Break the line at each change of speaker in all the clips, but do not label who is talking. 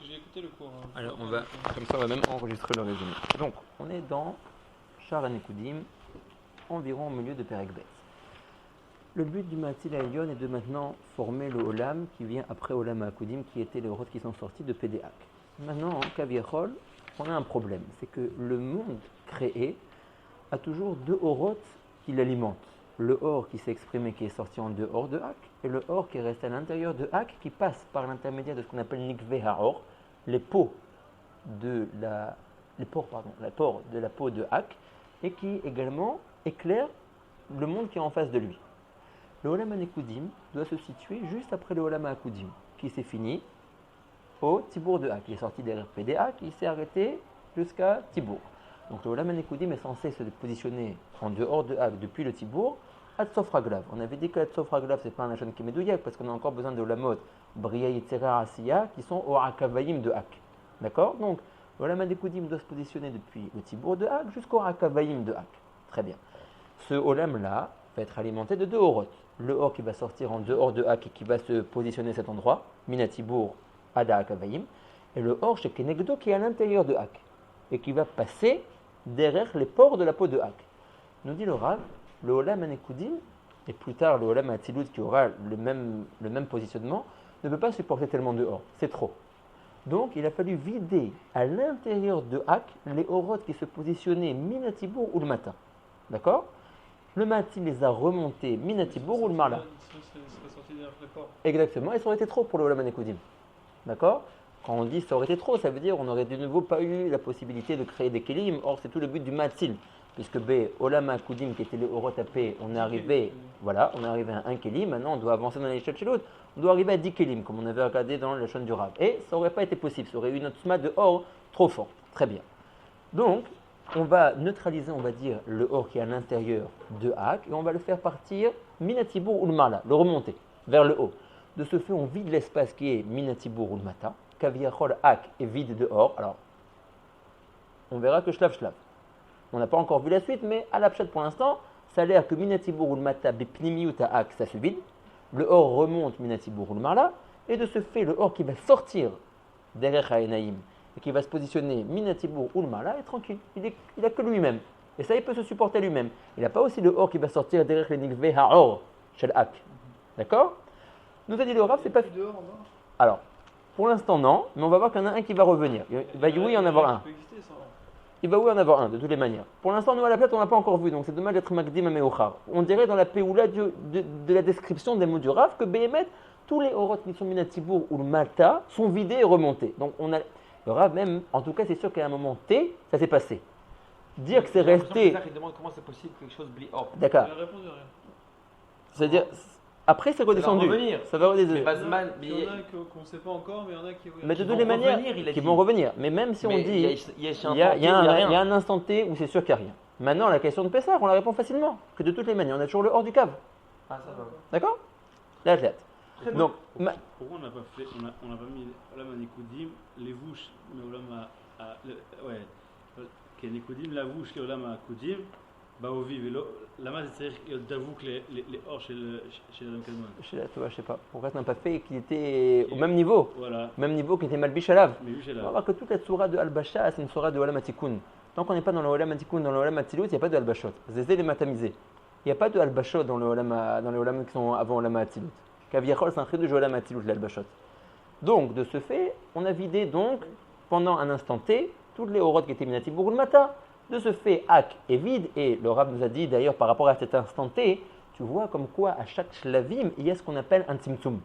j'ai écouté le cours.
Alors comme ça on va même enregistrer le résumé. Donc on est dans Sha'ar HaNekudim, environ au milieu de Perek Bet. Le but du Matil Elyon est de maintenant former le Olam qui vient après Olam HaKudim, qui étaient les Orot qui sont sortis de Pédéak. Maintenant, en Kaviachol, on a un problème, c'est que le monde créé a toujours deux Orot qui l'alimentent. Le Or qui s'est exprimé, qui est sorti en dehors de Hak, et le Or qui est resté à l'intérieur de Hak, qui passe par l'intermédiaire de ce qu'on appelle Nikve HaOr, les pores de la peau de Hak, et qui également éclaire le monde qui est en face de lui. Le Olam HaNekudim doit se situer juste après le Olam HaKudim, qui s'est fini au Tibour de Hak. Il est sorti derrière Pédéak, il s'est arrêté jusqu'à Tibour. Donc le Olam HaNekudim est censé se positionner en dehors de Hak depuis le Tibour à Tsof Raglav. On avait dit que Tsof Raglav, ce n'est pas un Lachon qui est médouillak, parce qu'on a encore besoin de Olamot, Bria Yetzera Asiya, qui sont au Hakavayim de Hak. D'accord? Donc le Olam HaNekudim doit se positionner depuis le Tibour de Hak jusqu'au Hakavayim de Hak. Très bien. Ce Olam-là va être alimenté de deux Orot. Le Or qui va sortir en dehors de Hak et qui va se positionner à cet endroit, Minatibour, Ada Hakavayim, et le Or chez Kenegdo qui est à l'intérieur de Hak et qui va passer derrière les pores de la peau de Hak. Nous dit le Rav, le Olam HaNekudim, et plus tard le Olam HaAtzilut qui aura le même positionnement, ne peut pas supporter tellement de Or, c'est trop. Donc il a fallu vider à l'intérieur de Hak les Orot qui se positionnaient Minatibour ou le matin. D'accord? Le Matil les a remontés Minatibour ou le Marla. Exactement, et ça aurait été trop pour le Olam HaNekudim. D'accord? Quand on dit ça aurait été trop, ça veut dire on n'aurait de nouveau pas eu la possibilité de créer des kelim. Or, c'est tout le but du Matil. Puisque Olam HaKudim, qui était le Orot AP, on est arrivé à un kelim. Maintenant, on doit avancer dans l'échelle chez l'autre. On doit arriver à 10 kelim, comme on avait regardé dans le Shon du Rav. Et ça n'aurait pas été possible. Ça aurait eu une otzma de Or trop forte. Très bien. Donc, on va neutraliser, on va dire, le Or qui est à l'intérieur de Hak, et on va le faire partir Minatibour ou le Marla, le remonter vers le haut. De ce fait, on vide l'espace qui est Minatibour ou le Mata. Kaviachol Hak est vide de Or. Alors, on verra que Shlav. On n'a pas encore vu la suite, mais à la pshat pour l'instant, ça a l'air que Minatibour ou le Mata, Bepnimiut Hak, ça se vide. Le Or remonte Minatibour ou le Marla, et de ce fait, le Or qui va sortir derrière Haenaïm, et qui va se positionner Minatibour ou le Marla est tranquille. Il n'a que lui-même. Et ça, il peut se supporter lui-même. Il n'a pas aussi le Or qui va sortir derrière les Nikve HaOr, chez le Hak. D'accord? Nous a dit le Rav, c'est pas. Alors, pour l'instant, non, mais on va voir qu'il y en a un qui va revenir. Il va oui en avoir un. Il va oui en avoir un, de toutes les manières. Pour l'instant, nous à la plate, on n'a pas encore vu, donc c'est dommage d'être Magdim à Meochar. On dirait dans la Péoula de la description des mots du Rav que Behemet, tous les Orot qui sont Minatibour ou le Mata sont vidés et remontés. Donc on a. Le Rav même, en tout cas, c'est sûr qu'à un moment T, ça s'est passé. Dire que c'est resté.
Il demande comment c'est possible que quelque chose blie hors.
D'accord. C'est-à-dire, après c'est redescendu. Ça va redescendre.
Il y en a qu'on ne sait pas encore, mais il y en a qui.
Mais de toutes les manières, qui vont revenir. Mais même si on dit, il y a un instant T où c'est sûr qu'il n'y a rien. Maintenant, la question de Pessah, on la répond facilement. Que de toutes les manières, on a toujours le hors du cave.
Ah, ça va.
D'accord? L'athlète. Donc,
pourquoi on n'a pas mis Olam HaNekudim, les vouches, mais Olam HaNekudim, la vouche, les Olam HaKudim, Baoviv et Lama, c'est-à-dire d'avoue que les hors chez l'Adam Kadmon.
Je sais pas. Pourquoi on n'a pas fait qu'il était au même niveau?
Voilà.
Même niveau qu'il était Malbish Alav.
On
va voir que toute la Tzura de Al-Basha, c'est une Tzura de Olam HaTikun. Tant qu'on n'est pas dans le Olam HaTikun, dans le Olam HaTzilut, il n'y a pas de Al-Bashot. Zézé les matamisés. Il n'y a pas de Al-Bashot dans les Olam qui sont avant Olam HaTzilut. Kaviachol, c'est un chidouj de Olam HaTzilut, l'Al-Bashot. Donc, de ce fait, on a vidé donc, pendant un instant T, toutes les Orot qui étaient Minatibour ou le Mata. De ce fait, Hak est vide, et le Rav nous a dit d'ailleurs par rapport à cet instant T, tu vois comme quoi à chaque shlavim, il y a ce qu'on appelle un tzimtzum.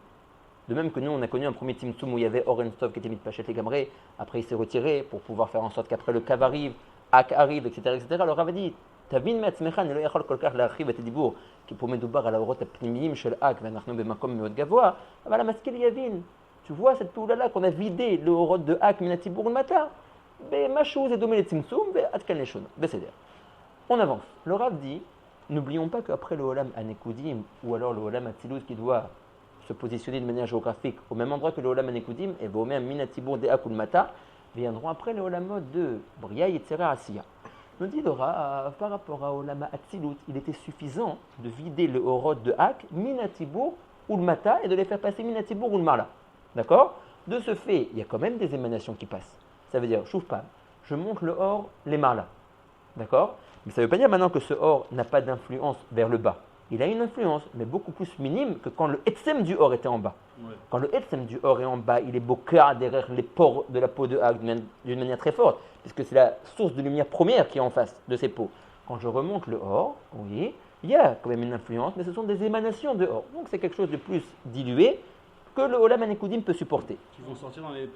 De même que nous, on a connu un premier tzimtzum où il y avait Orenstov qui était mis de Pachet et Gamré, après il s'est retiré pour pouvoir faire en sorte qu'après le Kav arrive, Hak arrive, etc. Le Rav a dit, תבין מעצמך, אני לא יכול כל כך להרחיב את הדיבור, כי פה מדובר על האורות הפנימיים של אק, ואנחנו במקום מאוד גבוה, אבל המשכיל יבין. Tu vois cette poule-là qu'on a vidé le orot de Hak, Minatibour, Mata, משהו זה דומה לצמצום, ועד כאן לשון, בסדר. On avance. Le Rav dit, n'oublions pas qu'après le Olam HaNekudim, ou alors le Olam HaTzilut qui doit se positionner de manière géographique au même endroit que le Olam HaNekudim, et va au même Minatibour, de Hak ou Mata, viendront après le Olamot de Bria, Yetzera, Asiya. Nous dit le Rav, par rapport à Olam HaTzilut, il était suffisant de vider le Orot de Hak, Minatibour ou le Mata, et de les faire passer Minatibour ou le Marla. D'accord? De ce fait, il y a quand même des émanations qui passent. Ça veut dire, je pas, je monte le or, les marla. D'accord? Mais ça ne veut pas dire maintenant que ce or n'a pas d'influence vers le bas. Il a une influence, mais beaucoup plus minime que quand le etsem du or était en bas.
Ouais.
Quand le etsem du or est en bas, il est boca derrière les pores de la peau de Hag d'une manière très forte, puisque c'est la source de lumière première qui est en face de ces peaux. Quand je remonte le or, oui, il y a quand même une influence, mais ce sont des émanations de or. Donc c'est quelque chose de plus dilué que le Olam Anekudim peut supporter.
Qui vont sortir dans les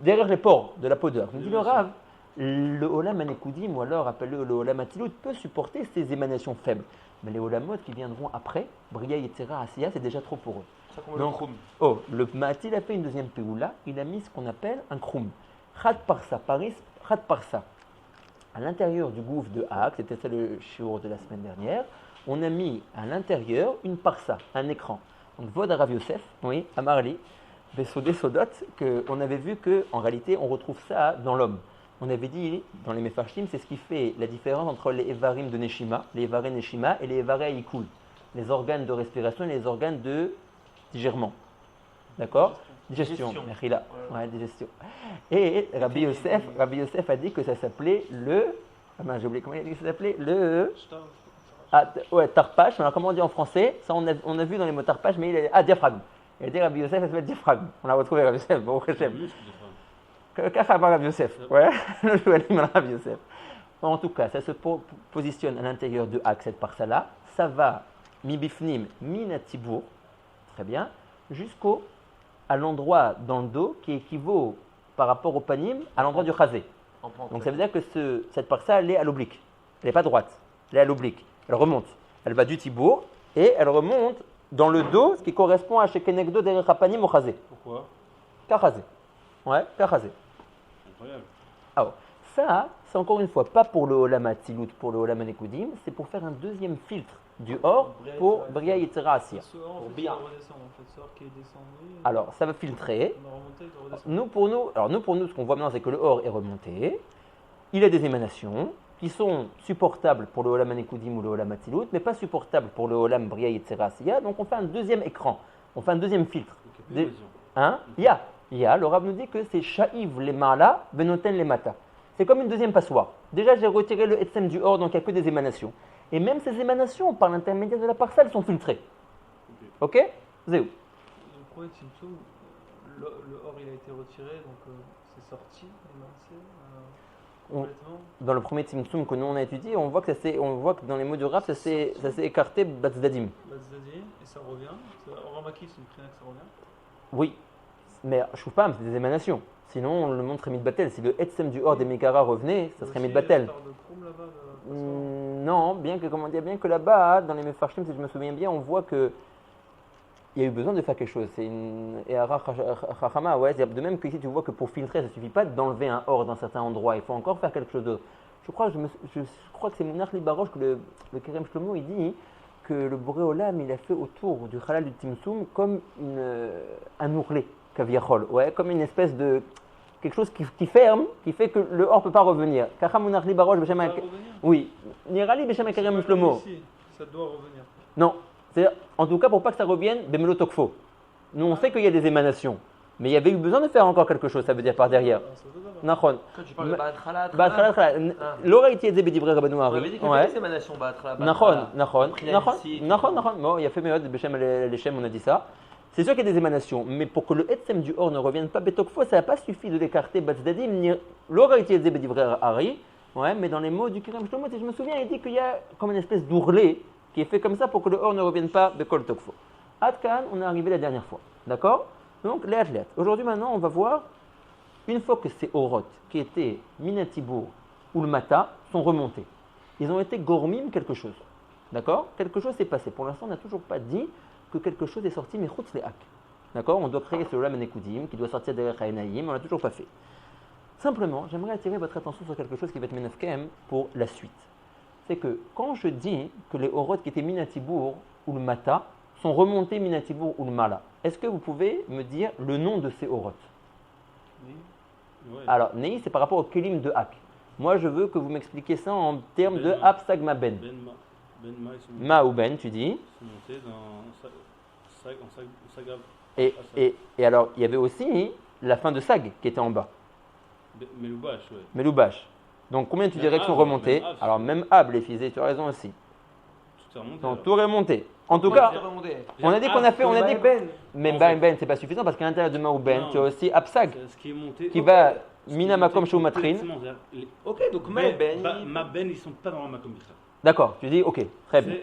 Derrière les pores de la peau de Hag. Nous dit le
Émanations.
Rav, le Olam Anekudim, ou alors appelé le Olam Atilut, peut supporter ces émanations faibles. Mais les Olamot qui viendront après, Bria, Yetzera, Asiya, c'est déjà trop pour eux.
C'est ça qu'on veut
Donc,
le Khum.
Oh, le Matil a fait une deuxième péoula, il a mis ce qu'on appelle un kroum. Khat parsa, Paris, khat parsa. À l'intérieur du gouffre de Hag, c'était ça le shiur de la semaine dernière, on a mis à l'intérieur une parsa, un écran. Donc, Vod Rav Yosef, oui, à Marli, Besodé Sodot, qu'on avait vu qu'en réalité, on retrouve ça dans l'homme. On avait dit, dans les Mefarshim, c'est ce qui fait la différence entre les Evarim de Neshima, les Evaré Neshima et les Evaré Ikul, les organes de respiration et les organes de digèrement. D'accord? Digestion.
Digestion.
Mechila. Ouais, digestion. Et Rabbi Yosef a dit que ça s'appelait le. Ah ben, j'ai oublié comment il a dit que ça s'appelait le. Ouais, tarpache. Alors, comment on dit en français? Ça, on a vu dans les mots tarpache, mais il a. Ah, diaphragme. Il a dit Rabbi Yosef, ça s'appelle diaphragme. On l'a retrouvé, Rabbi Yosef. Bon, Hashem. Kachaba Rabbi Yosef. Ouais, le Joualim Rabbi Yosef. En tout cas, ça se positionne à l'intérieur de Hag, cette parsa-là. Ça va mi bifnim, mi natibour. Très bien. À l'endroit dans le dos qui équivaut par rapport au panim à l'endroit du chazé.
En pente.
Donc ça veut dire que cette parsa, elle est à l'oblique. Elle n'est pas droite, elle est à l'oblique. Elle remonte. Elle va du tibour et elle remonte dans le dos, ce qui correspond à Shekenegdo derrière Hapanim au chazé.
Pourquoi?
Kachazé. Ouais, kachazé.
Incroyable.
Alors, ça, c'est encore une fois pas pour le Olam Atzilut, pour le Olam Anekudim, c'est pour faire un deuxième filtre du or pour Bria Yetzera Asiya.
Ce or, en
Pour
fait,
bien.
il doit redescendre. En fait, ce or qui est descendu,
Alors, ça va filtrer.
on a remonté, il doit redescendre.
Nous, pour nous, ce qu'on voit maintenant, c'est que le or est remonté. Il a des émanations qui sont supportables pour le Olam Anekudim ou le Olam Atzilut, mais pas supportables pour le Olam Bria Yetzera Asiya. Donc, on fait un deuxième écran. On fait un deuxième filtre.
Donc, il y a plus de vision.
Hein? Il y a. Le Rav nous dit que c'est Sha'iv les Ma'ala, Benoten les Mata. C'est comme une deuxième passoire. Déjà, j'ai retiré le etsem du or, donc il n'y a que des émanations. Et même ces émanations, par l'intermédiaire de la parcelle, sont filtrées. Ok? Zéou.
Le premier Tzimtzum, le or il a été retiré, donc c'est sorti, émancé, complètement.
Dans le premier Tzimtzum que nous on a étudié, on voit que dans les mots du Rav, ça s'est écarté Batzdadim.
Batzdadim, et ça revient. En Ramaki, c'est une prina que ça revient.
Oui, mais je trouve pas, c'est des émanations. Sinon, on le montre Mit Batel. Si le etsem du or des Megara revenait, ça serait Mit Batel. Non, bien que là-bas, dans les Mefarshim, si je me souviens bien, on voit que il y a eu besoin de faire quelque chose. C'est une Ehara Chachama, ouais. De même que ici, tu vois que pour filtrer, ça ne suffit pas d'enlever un or dans certains endroits. Il faut encore faire quelque chose d'autre. Je crois que c'est Mounach Libaroche que le Kerem Shlomo, il dit que le Boré Olam, il a fait autour du Halal du Tzimtzum comme un ourlet, kaviachol, ouais, comme une espèce de quelque chose qui ferme, qui fait que le or ne peut pas revenir. Kachamunachli Barosh
Ça
Beshem
doit
Ak-
revenir.
Oui, Nirali Beshem Kerem
C'est pas
Shlomo.
comme ici, ça doit revenir.
Non, c'est en tout cas pour pas que ça revienne, Bemelo Tokfo. Nous on sait qu'il y a des émanations, mais il y avait eu besoin de faire encore quelque chose, ça veut dire par derrière.
Ah, ça doit avoir.
Nachon.
Quand tu parles de Ba'atchala,
L'aura été aidé Bedivrei Rabbanou
on
Ari.
avait dit qu'il y avait des émanations Ba'athala.
Nachon.
Nachon.
Bon, il y a fait Meod, Beshem Lechem, on a dit ça. C'est sûr qu'il y a des émanations, mais pour que le etsem du or ne revienne pas Betokfo, ça n'a pas suffi de l'écarter Batzdadim, ni l'aura été aidé Bedivrei Ari. Ouais, mais dans les mots du Kerem Shlomo, si je me souviens, il dit qu'il y a comme une espèce d'ourlet qui est fait comme ça pour que le or ne revienne pas Bekol Tokfo. Adkan, on est arrivé la dernière fois. D'accord? Donc, les athlètes. Aujourd'hui, maintenant, on va voir, une fois que ces orot qui étaient Minatibour ou le Mata sont remontés, ils ont été gormim quelque chose. D'accord? Quelque chose s'est passé. Pour l'instant, on n'a toujours pas dit que quelque chose est sorti Mechutz Le'ak. D'accord? On doit créer ce Olam Anekudim qui doit sortir derrière Haïnaïm, on l'a toujours pas fait. Simplement, j'aimerais attirer votre attention sur quelque chose qui va être Menafkem pour la suite. C'est que quand je dis que les orot qui étaient Minatibour ou le Mata sont remontés Minatibour ou le Mala, est-ce que vous pouvez me dire le nom de ces orot?
Oui.
Ouais.
Alors, Nei, c'est par rapport au Kelim de Hak. Moi, je veux que vous m'expliquiez ça en termes de
Ben Ma.
Absagma Ben.
Ben Ma, ils sont
Ma ou Ben, tu dis.
montés dans Sagab
Et alors, il y avait aussi la fin de Sag qui était en bas,
Meloubash, ouais.
Meloubash. Donc, combien tu
Même
dirais qu'ils sont
Ab,
remontés?
même Ab,
Alors,
c'est-
même Ab, les fils, tu as raison aussi.
Tout est remonté.
Donc,
alors.
tout est remonté. En tout
Pourquoi
cas,
c'est remonté
on a dit qu'on a fait, on a dit.
Ben.
Mais
En
Ben,
fait-
c'est pas suffisant parce qu'à l'intérieur de Maouben,
Non.
tu as aussi Absag
Ce qui est monté.
qui va
ce qui est
Mina
monté
Makom Shoumatrin.
complètement, c'est-à-dire les-
Ok, donc Ben.
Ma Ben, ils sont pas dans la Makom Bichra.
D'accord, tu dis, ok, très bien.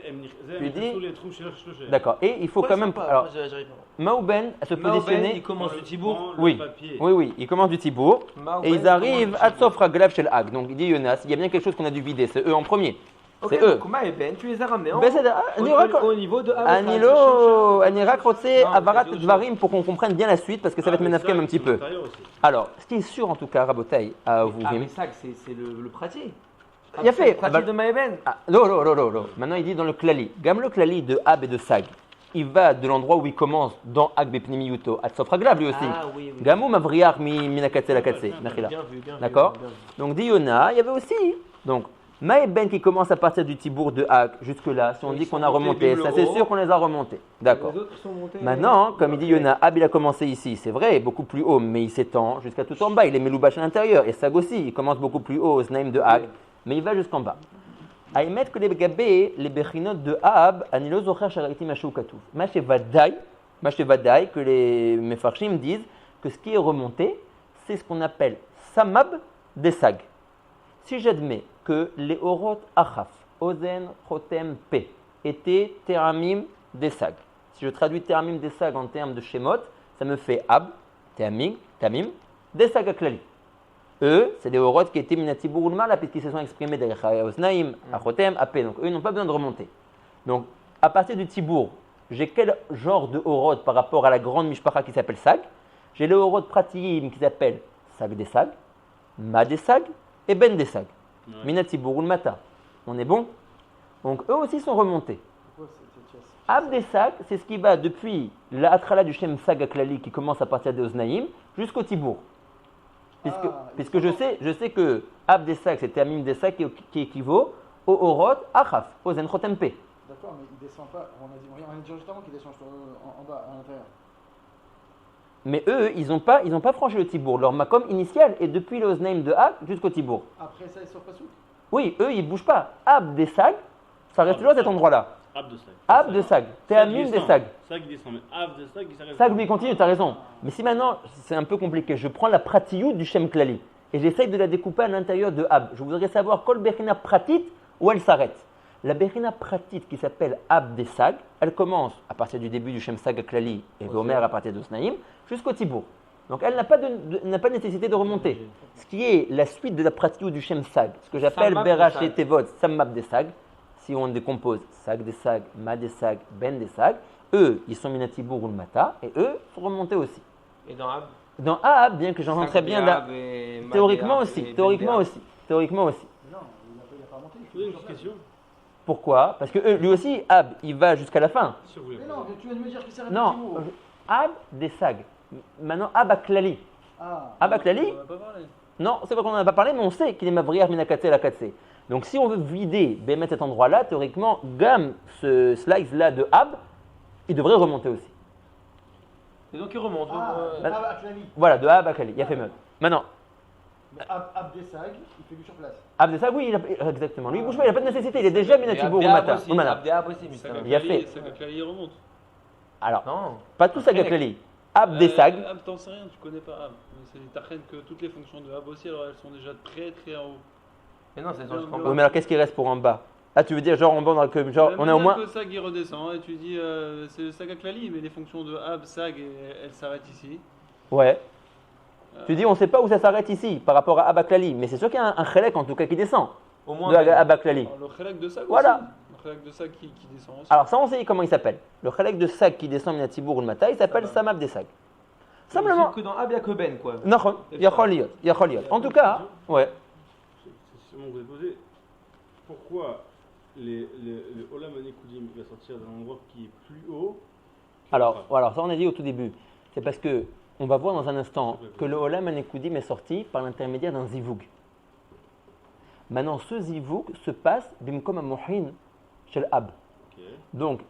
Tu
dis-
dis les trous chez le
D'accord. Et il faut quand même. Alors,
j'arrive pas.
Maouben se
Maouben,
positionner.
il commence du Tibour.
Oui. Oui, il commence du Tibour. Et ils arrivent à Tzofra Glav chez le Hag. Donc il dit Yonas, il y a bien quelque chose qu'on a dû vider, c'est eux en premier.
Ok,
C'est eux.
donc Ben, tu les as ramenés en-
Ben, c'est-
au niveau de
Anilo, Anirak Rotse,
Non,
Avarat
c'est autre
Dvarim pour qu'on comprenne bien la suite parce que ça va être Menafkem un petit peu. Alors, ce qui est sûr en tout cas, Rabotai, à vous,
Ah,
Vim.
mais ça, c'est le pratier.
Il a fait.
Le pratier de Maëben.
Ah, non. Maintenant, il dit dans le Klali. Gam le Klali de Ab et de Sag. Il va de l'endroit où il commence dans Ag Bepnimi Yuto, à Tzofra Glav lui aussi.
Ah oui, oui.
Gamou Mavriar Minakatse Lakatse. Nachila.
Bien vu, bien vu.
D'accord.
bien vu.
Donc, dit Yona, il y avait aussi. Donc, Maïben qui commence à partir du Tibour de Ag jusque-là. Si on
Ils
dit
sont
qu'on a remonté,
montés
ça
vers
c'est
le haut.
sûr qu'on les a remontés. D'accord.
Les autres sont montés.
Maintenant, comme il dit Yona, Ab il a commencé ici, c'est vrai, beaucoup plus haut, mais il s'étend jusqu'à tout en bas. Il est Meloubash à l'intérieur. Et Sag aussi, il commence beaucoup plus haut au Snaim de Ag, mais il va jusqu'en bas. À émettre que les gabés, les bechinot de Ab, Anilo Zocher Sharaitim Mashou Katouf. Mashé Vadaï, que les Mefarshim disent que ce qui est remonté, c'est ce qu'on appelle Samab des Sag. Si j'admets que les Orot Achaf, Ozen, Chotem, P, étaient Teramim des Sag. Si je traduis Teramim des Sag en termes de Shemot, ça me fait Ab, Teramim, des Sag Aklali. Eux, c'est des Orot qui étaient Minatibur Ulmala, puisqu'ils se sont exprimés derrière Osnaim, Achotem, P. Donc eux, ils n'ont pas besoin de remonter. Donc, à partir du Tibour, j'ai quel genre de Orot par rapport à la grande Mishpacha qui s'appelle Sag? J'ai le Orot Pratiim qui s'appelle Sag des Sag, Ma des Sag et Ben des Sag. Minatibur Ulmata. On est bon? Donc eux aussi sont remontés. Ab des Sag, c'est ce qui va depuis la Atrala du Shem Sag Aklali qui commence à partir des Osnaim jusqu'au Tibour. Puisque je sais que Ab des Sag, c'est Amim des Sag qui équivaut au Orot Achaf, au Zenchotem P.
D'accord, mais il descend pas. On a dit juste avant qu'il descend en bas, à l'intérieur.
Mais eux, ils n'ont pas franchi le Tibour. Leur makom initial est depuis le Osnaim de Ab jusqu'au Tibour.
Après ça, ils sortent pas sous.
Oui, eux, ils ne bougent pas. Ab des Sag, ça reste toujours à cet endroit-là.
Ab de Sag.
Ab de Sag, Amim des Sag.
Sag il descend, mais Ab de Sag il s'arrête.
Sag, lui, continue, tu as raison. Mais si maintenant, c'est un peu compliqué, je prends la pratiout du Shem Klali et j'essaye de la découper à l'intérieur de Ab. Je voudrais savoir quelle Bechina pratit où elle s'arrête. La Bechina pratit qui s'appelle Ab des Sag, elle commence à partir du début du Shem Sag Klali et Gomer à partir d'Osnaïm jusqu'au Tibour. Donc elle n'a pas de nécessité de remonter. Ce qui est la suite de la pratiout du Shem Sag, ce que j'appelle
Samab
Berach
des
et
Sag.
Tevot, Samab des Sag. Si on décompose Sag des Sag, Ma des Sag, Ben des Sag, eux, ils sont Minatibour ou le Mata, et eux, faut remonter aussi.
Et dans Ab.
Dans Ab, bien que j'entends très bien là, théoriquement aussi.
Mais non, il n'a pas remonté.
Je vous ai une question.
Pourquoi? Parce que lui aussi, Ab, il va jusqu'à la fin.
Si vous voulez.
Mais non, tu viens de me dire qu'il s'arrête
Non,
au Tibour.
Ab des Sag. Maintenant, Ab Aklali.
Ah,
Ab Aklali,
On en a pas parlé.
non, c'est vrai qu'on n'en a pas parlé, mais on sait qu'il est Mavriar Minakatse Lakatse. Donc si on veut vider, mettre cet endroit-là, théoriquement, Gam, ce slice-là de Ab, il devrait remonter aussi.
Et donc il remonte.
Aklali.
Voilà, de Ab Aklali, il a fait meute. Maintenant,
Mais Abdessag, il fait du sur place.
Ab des Sag, oui, exactement. Lui, il bouge pas, il n'a pas de nécessité, il est déjà Minatibour ou Mata. Ou Mana.
Abdéab aussi, mais
Sag
Il a fait.
Sag Aklali remonte.
Alors,
Non.
pas tout Sag Aklali. Ab des Sag,
Ab, t'en sais rien, tu connais pas Ab. Mais c'est ta que toutes les fonctions de Ab aussi, alors elles sont déjà très très en haut.
Mais non, c'est dans le
oui, mais alors qu'est-ce qui reste pour en bas? Ah, tu veux dire genre en bas, genre on
Même
a au moins.
que Sag il redescend et tu dis c'est le Sag Aklali, mais les fonctions de Ab, Sag, elles s'arrêtent ici.
Ouais. Tu dis on sait pas où ça s'arrête ici par rapport à Ab Aklali, mais c'est sûr qu'il y a un Chelek en tout cas qui descend
Au moins.
de Ab Aklali.
Alors, le Chelak de Sag
Voilà.
aussi. Le Chelak de Sag qui descend aussi.
Alors ça on sait comment il s'appelle. Le Chelek de Sag qui descend Minatibour ou le Mata, il s'appelle Samab des Sag. Simplement.
Que dans Ab, il n'y a que Ben, quoi.
Non, Yachol Liot. En tout cas, ouais.
C'est sûrement vous avez posé. Pourquoi le Olam Anekudim va sortir d'un endroit qui est plus haut que
Alors,
le
voilà, ça on a dit au tout début. C'est parce que on va voir dans un instant que le Olam Anekudim est sorti par l'intermédiaire d'un Zivoug. Maintenant, ce Zivoug se passe bimkom amohin chez Ab.
Ok.
Donc,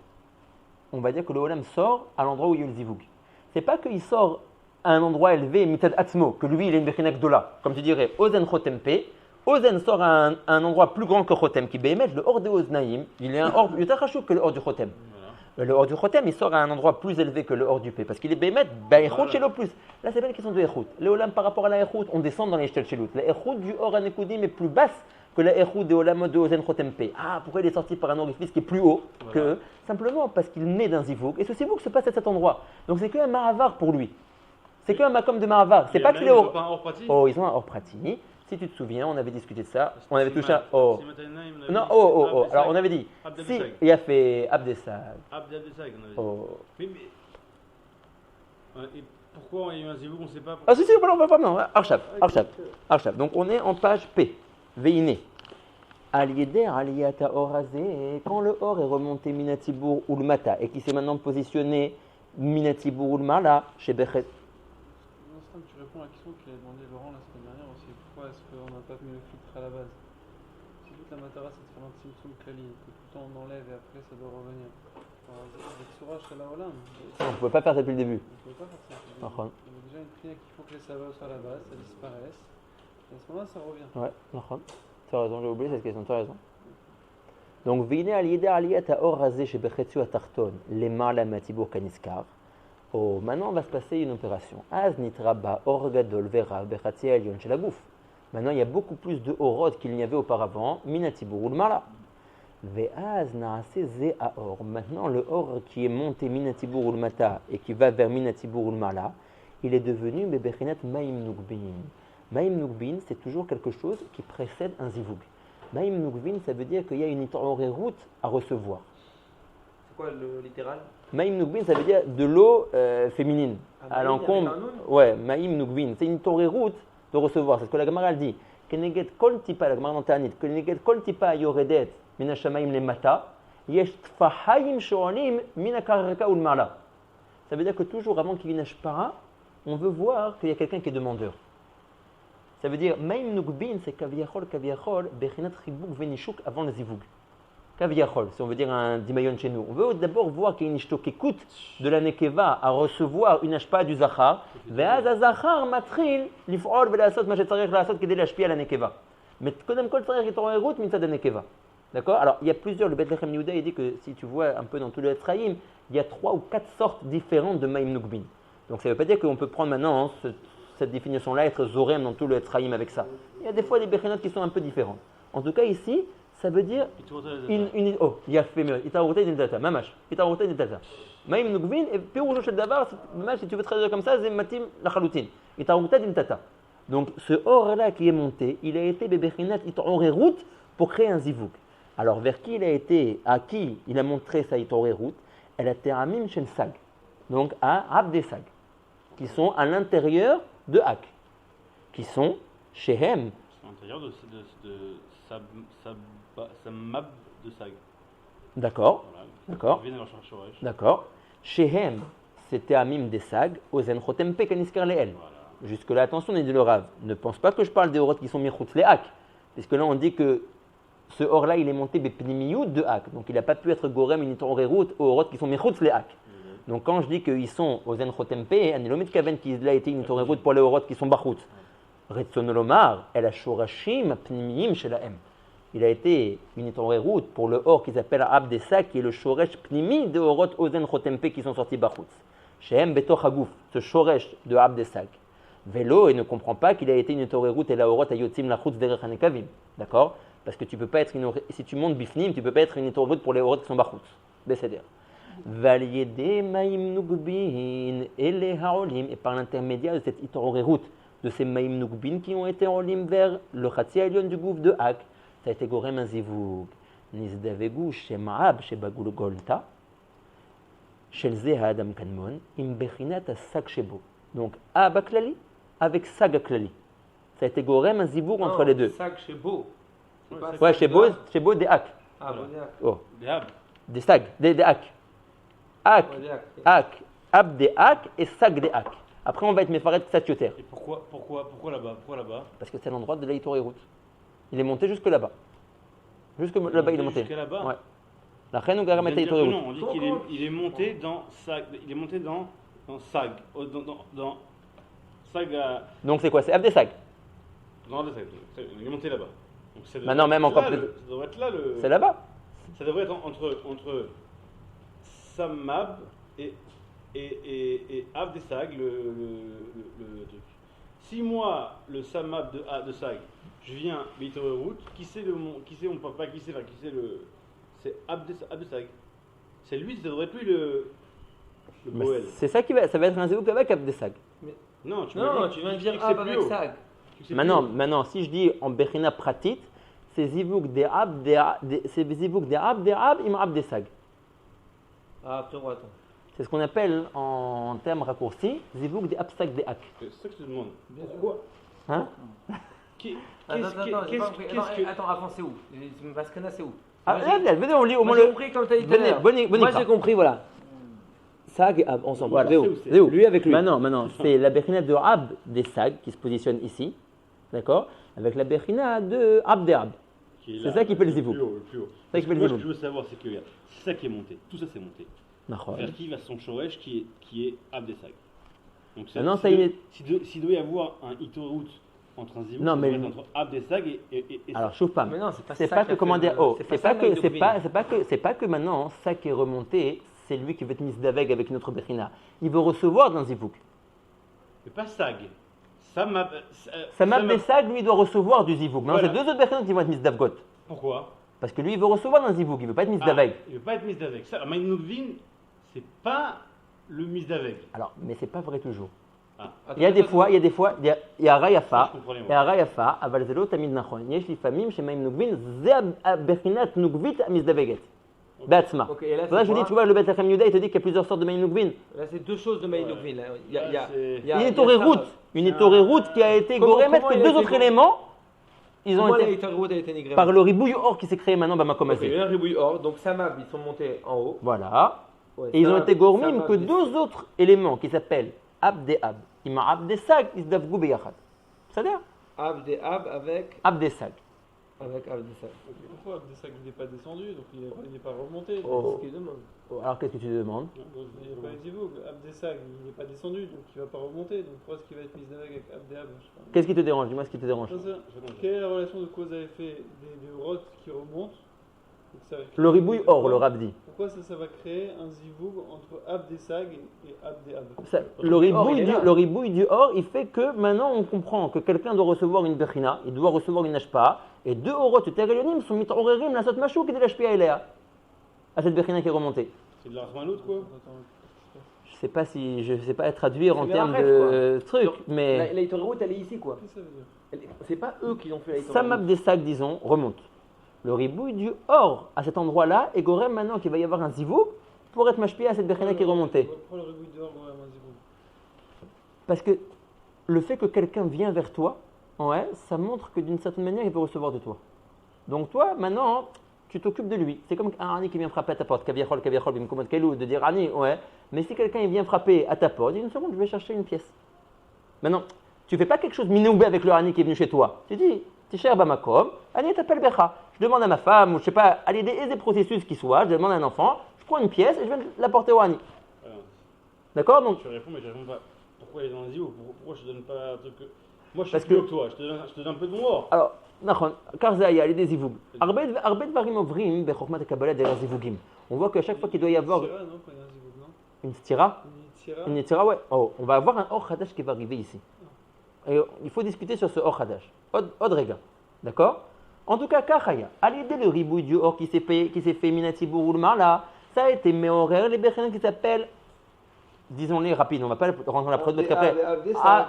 on va dire que le Olam sort à l'endroit où il y a eu le Zivoug. c'est pas qu'il sort à un endroit élevé, mitad atzmo, que lui il est une bechina gdola. Comme tu dirais, Ozen chotem pe, Ozen sort à un endroit plus grand que chotem, qui bémet, le hors de Oznaïm, il est un hors plus tachachou que le hors du chotem. Le hors du chotem, il sort à un endroit plus élevé que le hors du P, parce qu'il est bémet, Echut chez le plus. Là, c'est pas une question de Echut. Le Olam par rapport à la Echut, on descend dans les Shtel Shelut. La Echut du Or Anekudim est plus basse que la Echut de Olam de Ozen chotem P. Ah, pourquoi il est sorti par un orifice qui est plus haut que eux? Simplement parce qu'il naît d'un Zivouk, et ce Zivouk se passe à cet endroit. Donc c'est qu'un Maravar pour lui. C'est qu'un Makom de Maravar. C'est pas qu'il est
Ils ont pas un hors pratique.
Oh, ils ont un hors pratique. Si tu te souviens, on avait discuté de ça. On avait touché à.
C'est
Oh.
Matana, il m'en avait
Non,
dit.
oh.
Abdesag.
Alors on avait dit. Si,
Abdesag.
il a fait Abdesag.
Abdesag, on avait dit.
Oh.
Mais. Et pourquoi il y a eu un zivou, on ne sait pas.
Ah si, on va pas, non. Arshab. Donc on est en page P. Veine. Aliéder, aliyata orazé. Quand le or est remonté minatibour ou le mata et qui s'est maintenant positionné minatibour ou le mala chez Bechet.
Non, tu réponds à la question qu'il a demandé Laurent la semaine dernière aussi. Pourquoi est-ce qu'on n'a pas mis le filtre à la base? Si toute la matara c'est de faire un Tzimtzum Klali, que tout le temps on enlève et après ça doit revenir. Avec Surah Shala Olam,
On ne pouvait pas faire ça depuis le début.
on ne peut pas faire ça. Il y
D'accord.
a déjà une prière qu'il faut que les saveurs soient à la base, ça disparaisse. Et à ce moment-là, ça revient.
Ouais, d'accord. Tu as raison, j'ai oublié cette question, tu as raison. Donc, Vine aliyeda aliyata or razé chez Bechetsu atarton, lema la matibour kaniskar. Oh, maintenant, on va se passer une opération. Az nitraba or gadol vera bechatsi elion chez la bouffe. Maintenant, il y a beaucoup plus de orod qu'il n'y avait auparavant, minatibour ou le mala. Ve'az naase ze aor. Maintenant, le or qui est monté minatibour ou le mata et qui va vers minatibour ou le mala, il est devenu bebechinat maim nugbin. Maim nugbin, c'est toujours quelque chose qui précède un zivoug. Maim nugbin, ça veut dire qu'il y a une route à recevoir.
C'est quoi le littéral?
Maim nugbin, ça veut dire de l'eau féminine. À l'encombre. Ouais, maim nugbin, c'est une route de recevoir. C'est ce que la Gemara dit. Keneget kol tipa, la Gemara dans Ta'anit, keneget kol tipa yoredet min hashamaim lemata, yesh tfahayim sho'alim min hakaraka ul mala. Ça veut dire que toujours avant qu'il vienne Ashpara, on veut voir qu'il y a quelqu'un qui est demandeur. Ça veut dire, Maim Nukbin, c'est Kaviachol, Bechinat Chibouk Venishuk avant le Zivoug. Kaviachol, si on veut dire un Dimayon chez nous. On veut d'abord voir qu'il y a une ishto qui écoute de la Nekeva à recevoir une ashpa du Zachar. Ve'az ha-Zachar matril lif'ol ve'lasot ma shetzarech la'asot kedei lashpi à la Nekeva. Mais kodem kol tzarech yitorerut mitzad ha-Nekeva. D'accord? Alors, il y a plusieurs, le Beth Lechem Yehuda, il dit que si tu vois un peu dans tout le Etzraïm, il y a 3 ou 4 sortes différentes de Maim Nukbin. Donc ça ne veut pas dire qu'on peut prendre maintenant cette définition-là, être Zorem dans tout le Etzraïm avec ça. Il y a des fois des Bechinot qui sont un peu différentes. En tout cas, ici, ça veut dire oh, il y a fait mieux. Itarouté d'Indata, Mamash. Itarouté d'Indata. Maim Nukbin, et Piroujo Shel Davar, Mamash, si tu veux traduire comme ça, c'est Matim Lachaloutin. Itarouté d'Indata. Donc ce or-là qui est monté, il a été Bechinat Itorerut pour créer un Zivouk. Alors vers qui il a été, à qui il a montré sa Itorerut? Elle a été Amim Shel Sag. Donc à Abdesag, qui sont à l'intérieur de Hak, qui sont Shehem.
À l'intérieur de Samab de Sag.
D'accord,
Voilà.
d'accord,
Viens alors chercher Shoresh.
d'accord. Shehem, c'était Amim des Sag, Ozen Chotem Pe Kaniskar Leel.
Voilà.
Jusque-là, attention, on dit le Rav. Ne pense pas que je parle des Orot qui sont Mirchutz les Hak, puisque là on dit que ce or-là il est monté Bepnimiyut de Hak, donc il n'a pas pu être Gorem une Itorerut aux Orot qui sont Mirchutz les Hak. Donc quand je dis qu'ils sont aux Zen Chotempe, Anilomit Kaven qui a été une Torerut pour les Orot qui sont Bachut. Retsonolomar, El Ashorashim Pnimiyim Shelahem. Il a été une Torerut pour le or qu'ils appellent Abdessa, qui est le Shoresh Pnimi de Orot Ozen Chotempe qui sont sortis Bachut. Shehem Betoch Hagouf, ce Shoresh de Abdessa. Vélo, et ne comprend pas qu'il a été une Torerut et la Orot Ayotzim Lachutz Derech Hanekavim. D'accord? Parce que tu peux pas être si tu montes Bifnim, tu peux pas être une Torerut pour les Orot qui sont Bachut. Besséder. Valiede Maim Nugbin et les Haolim, et par l'intermédiaire de cette Itorerut, de ces Maim Nugbin qui ont été Haolim vers le Chatzi Elion du Gouf de Hak, ça a été Gorem un Zivoug. Nizdavegu Shema'ab Shebagul Golta, Shelze Adam Kanmon, Im Bechinat Sag Shebo. Donc Abaklali avec Sag Klali. Ça a été Gorem un Zivoug entre les deux.
Sag Shebo.
Ouais, Shebo des Hak.
Ah, bon, d'accord.
Oh,
Des Hab.
des Sag, des Hak. Hak. Hak, Ab des Hak et Sag des Hak. Après, on va être Mefaret Ksatioter.
Et pourquoi là-bas? Pourquoi là-bas?
Parce que c'est l'endroit de l'Aïtorerut. Il est monté jusque là-bas. Jusque là-bas, il est monté.
Jusqu'à là-bas.
Ouais. La reine ou Garam
On
et
vient de dire que
Aïtorerut.
non, on dit qu'il est monté dans Sag. Il est monté dans dans Sag, dans Sag à.
Donc c'est quoi? C'est Abdesag.
Dans le Sag, il est monté là-bas. Donc, ça devrait
Maintenant,
être
même
là,
encore plus.
Ça devrait être là le.
C'est là-bas.
Ça devrait être entre Samab et Abdesag le truc. Si moi, le Samab de Sag, je viens Beitorerout, qui c'est mon papa, c'est Abdesag. C'est lui, ça devrait être lui le
Mais
Boel.
c'est ça ça va être un Zéouk avec Abdesag.
Non, tu
viens de dire
que c'est
Ab
plus
avec
haut.
Sag.
Tu sais plus
Maintenant,
haut.
maintenant, si je dis en Bechina Pratit, c'est Zivouk des Ab, c'est Zivouk des Ab, im Abdesag.
Ah, frérot, attends.
C'est ce qu'on appelle en termes raccourcis, Zivouk des Absag des Ak.
C'est ça que je te demande. Pourquoi
Hein?
Attends, avant, c'est où? Parce que là, c'est où?
Ah, venez, on lit au
Moi,
moins
j'ai
le.
compris comme tu as dit tout à
Venez,
l'heure.
bonne
Moi,
écran.
j'ai compris, voilà. Sag et Ab, ensemble.
Voilà,
Zéou,
c'est où?
c'est où?
Lui avec lui.
Maintenant, c'est la Bechina de Ab des Sag qui se positionne ici, d'accord? Avec la Bechina de Ab des Ab. C'est ça qui fait le Zivouk.
Le plus haut.
Ça qui fait le
Moi, ce
Zivouk.
que je veux savoir, c'est que regarde, c'est ça qui est monté. Tout ça, c'est monté.
D'accord.
Vers qui va son Shoresh qui est Abdesag. Donc,
Non, ça,
s'il
il est-
s'il doit y avoir un Itorout entre un Zivouk,
Non,
ça
mais-
doit être entre Abdesag et
Alors, chauffe pas.
Mais non, c'est pas
C'est
ça
pas
qui
que
a
comment
fait
dire
le-
oh,
c'est
c'est
pas
pas
ça,
que
Mike Dubin.
c'est pas que maintenant ça qui est remonté, c'est lui qui veut être mis d'avec avec une autre Bechina. Il veut recevoir dans Zivouk.
Mais pas Sag. Samab.
Samab des Sag, lui, il doit recevoir du Zivouk. Maintenant,
Voilà.
c'est deux autres Bechina qui vont être mis d'avgot.
Pourquoi
Parce que lui, il veut recevoir dans Zivouk, il veut pas être mis d'avec.
Il ne veut pas être mis d'avec. Ça, Maïnouvin, c'est pas le mis d'avec.
Alors, mais c'est pas vrai toujours.
Ah.
Il y a des fois, il y a Rayafa,
Je comprenais, moi.
il y a Rayafa, אבל זה לא תמיד נכון. יש לפעמים שמאים נוגבין, זה הבחינת נוגבית המזדווגת, בעצמה.
Ok, et là,
Voilà, je
c'est
dis,
quoi
tu vois, le Beth Lechem Yuda, il te dit qu'il y a plusieurs sortes de maïm nugvin.
Là, c'est deux choses de Maïnouville. Il y a, il y a,
c'est-
il y a-
Une
il y a
Toréroute,
ça.
une Toréroute qui a été
Comment-
gorémette
comment
que
il a
deux
été
autres
go-
éléments, ils ont
Comment
été
la Toréroute a été nigrée
par le ribouille or qui s'est créé maintenant à
Ok, il y
Makomazé.
a un ribouille or, donc Samab, ils sont montés en haut.
Voilà.
Ouais,
Et ils ont
Samab-
été gourmim
Samab,
que
ils-
deux autres éléments qui s'appellent Ab Ab, Ima Ab Sag, ils se davgou beyachad. C'est-à-dire
Ab des Ab avec
Ab Sag.
Ab des Sag.
Pourquoi Abdesag il n'est pas descendu, donc il n'est pas remonté.
Oh.
C'est ce qu'il demande.
Alors qu'est-ce que tu demandes?
Donc, il n'y a pas les Zivoug. Abdesag il n'est pas descendu, donc il ne va pas remonter. Donc pourquoi est-ce qu'il va être mis avec Abdeab? Je sais pas.
Qu'est-ce qui te dérange? Dis-moi ce qui te dérange.
Ça, quelle est la relation de cause à effet des rottes qui remontent? Donc, ça va créer-
Le ribouille or, le rabdi.
Pourquoi ça va créer un Zivoug entre Abdesag et Abdeab?
Ça, le ribouille du or, il fait que maintenant on comprend que quelqu'un doit recevoir une bechina, il doit recevoir une ashpa, et deux orot terelionim sont mitorerim la sot machou qui est de l'ashpia elea. À cette bechina qui est remontée.
C'est de la Rahmanout, quoi.
Je sais pas traduire en
C'est
termes
Merachef,
de trucs,
La,
mais
la Toréroute, elle est ici, quoi.
Qu'est-ce que ça veut dire?
C'est pas eux qui ont fait la Toréroute.
Samab des sacs, disons, remonte. Le ribouille du or à cet endroit-là, et gorem maintenant qu'il va y avoir un zivou pour être mashpia à cette bechina qui est remontée.
Pourquoi le ribouille dehors ouais, un Zivoug?
Parce que le fait que quelqu'un vient vers toi, ouais, ça montre que d'une certaine manière, il peut recevoir de toi. Donc toi, maintenant, tu t'occupes de lui. C'est comme un Rani qui vient frapper à ta porte, kaviachol, bimkomot kelou, de dire Rani, ouais. Mais si quelqu'un il vient frapper à ta porte, dis une seconde, je vais chercher une pièce. Maintenant, tu fais pas quelque chose minoubé avec le Rani qui est venu chez toi. Tu dis, Tisher Bamakom, Rani t'appelle Becha. Je demande à ma femme, ou je sais pas, à l'idée des processus qui soient, je demande à un enfant, je prends une pièce et je vais la porter au Rani.
Voilà.
D'accord? Donc,
Tu réponds, mais je réponds pas. Pourquoi il est dans les Zio? Pourquoi je te donne pas un truc que. Moi, je
Parce
suis plus
que-
haut que toi. Je te donne un peu de mon or.
Alors, נכון, כך זה היה על ידי זיווג. הרבה דברים עוברים בחוכמת הקבלה דרך זיווגים. On voit qu'à chaque fois qu'il doit y avoir
Tira, non, quand il y a un Zivoug, non?
une stira,
Une Tira.
ouais. Oh, on va avoir un or Hadash qui va arriver ici. Et il faut discuter sur ce or Hadash. Od rega. D'accord? En tout cas, Kachaya, à l'idée le ribouille du or qui s'est fait Minatibour ou le Marla, ça a été méhorer les Bechina qui s'appellent, disons-les rapide, on ne va pas rentrer dans la prod parce qu'après.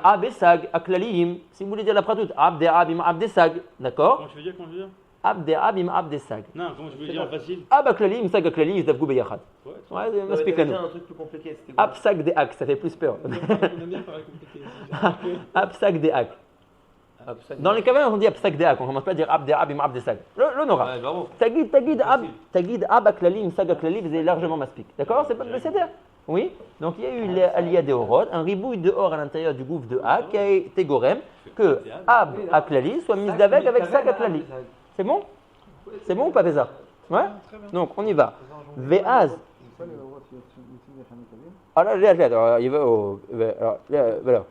Abdesag, Aklalim, si vous voulez dire la pradoute, Abdeab, Abdesag, d'accord?
Comment tu veux dire? Comment tu veux dire?
Abdeab, Abdesag.
Non, comment tu veux dire en facile?
Aklalim, Sag, Aklalim, ils doivent beyachad.
Ouais.
Ouais,
Ouais,
m'explique
t'avais
nous.
déjà un truc plus compliqué, c'était quoi?
Absag de Ak, ça fait plus peur.
On aime bien parler compliqué. J'ai remarqué.
Absag de Ak.
Absag.
Dans les cas, on dit Absag de Ak, on ne commence pas à dire Abdeab, Abdesag. Le Nora.
Ouais, bravo.
Tagid Ab Aklalim, Sag, Aklalim, c'est largement maspique. D'accord? C'est pas le CDR. Oui. Donc il y a eu l'Aliyah des Horod, un ribouille de or à l'intérieur du gouffre de Ak qui a été gorem que Ab Aklali soit mis d'avec Sag Aklali. C'est bon? C'est bon ou pas, Bézard? Ouais? Donc on y va. Ve'az.
pas les Orot Yotzim Derech Hanekavim?
Alors, là, il va au. Alors, là, voilà.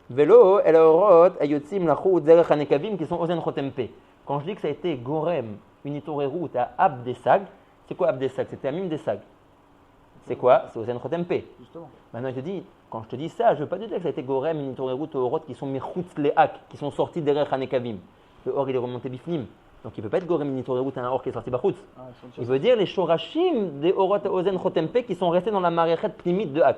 Vélo, el Orot, Ayotzim, Lachou, Derech Hanekavim, qui sont Ozen Chotempe. Quand je dis que ça a été Gorem, Unitorerut, à Abdesag, c'est quoi Abdesag? C'était Amim Desag. C'est quoi? C'est Ozen Chotempe.
Justement.
Maintenant, il te dit, quand je te dis ça, je ne veux pas te dire que ça a été Gorem, Unitorerut, Orot, qui sont Mirchutz Leak, qui sont sortis Derech Hanekavim. Le Or, il est remonté Bifnim. Donc il ne peut pas être Gorem Nitorerut, un Or qui est sorti Bachutz. Il veut dire les Shorashim des Orot Ozen Chotempe qui sont restés dans la maréchet pnimit de Hak.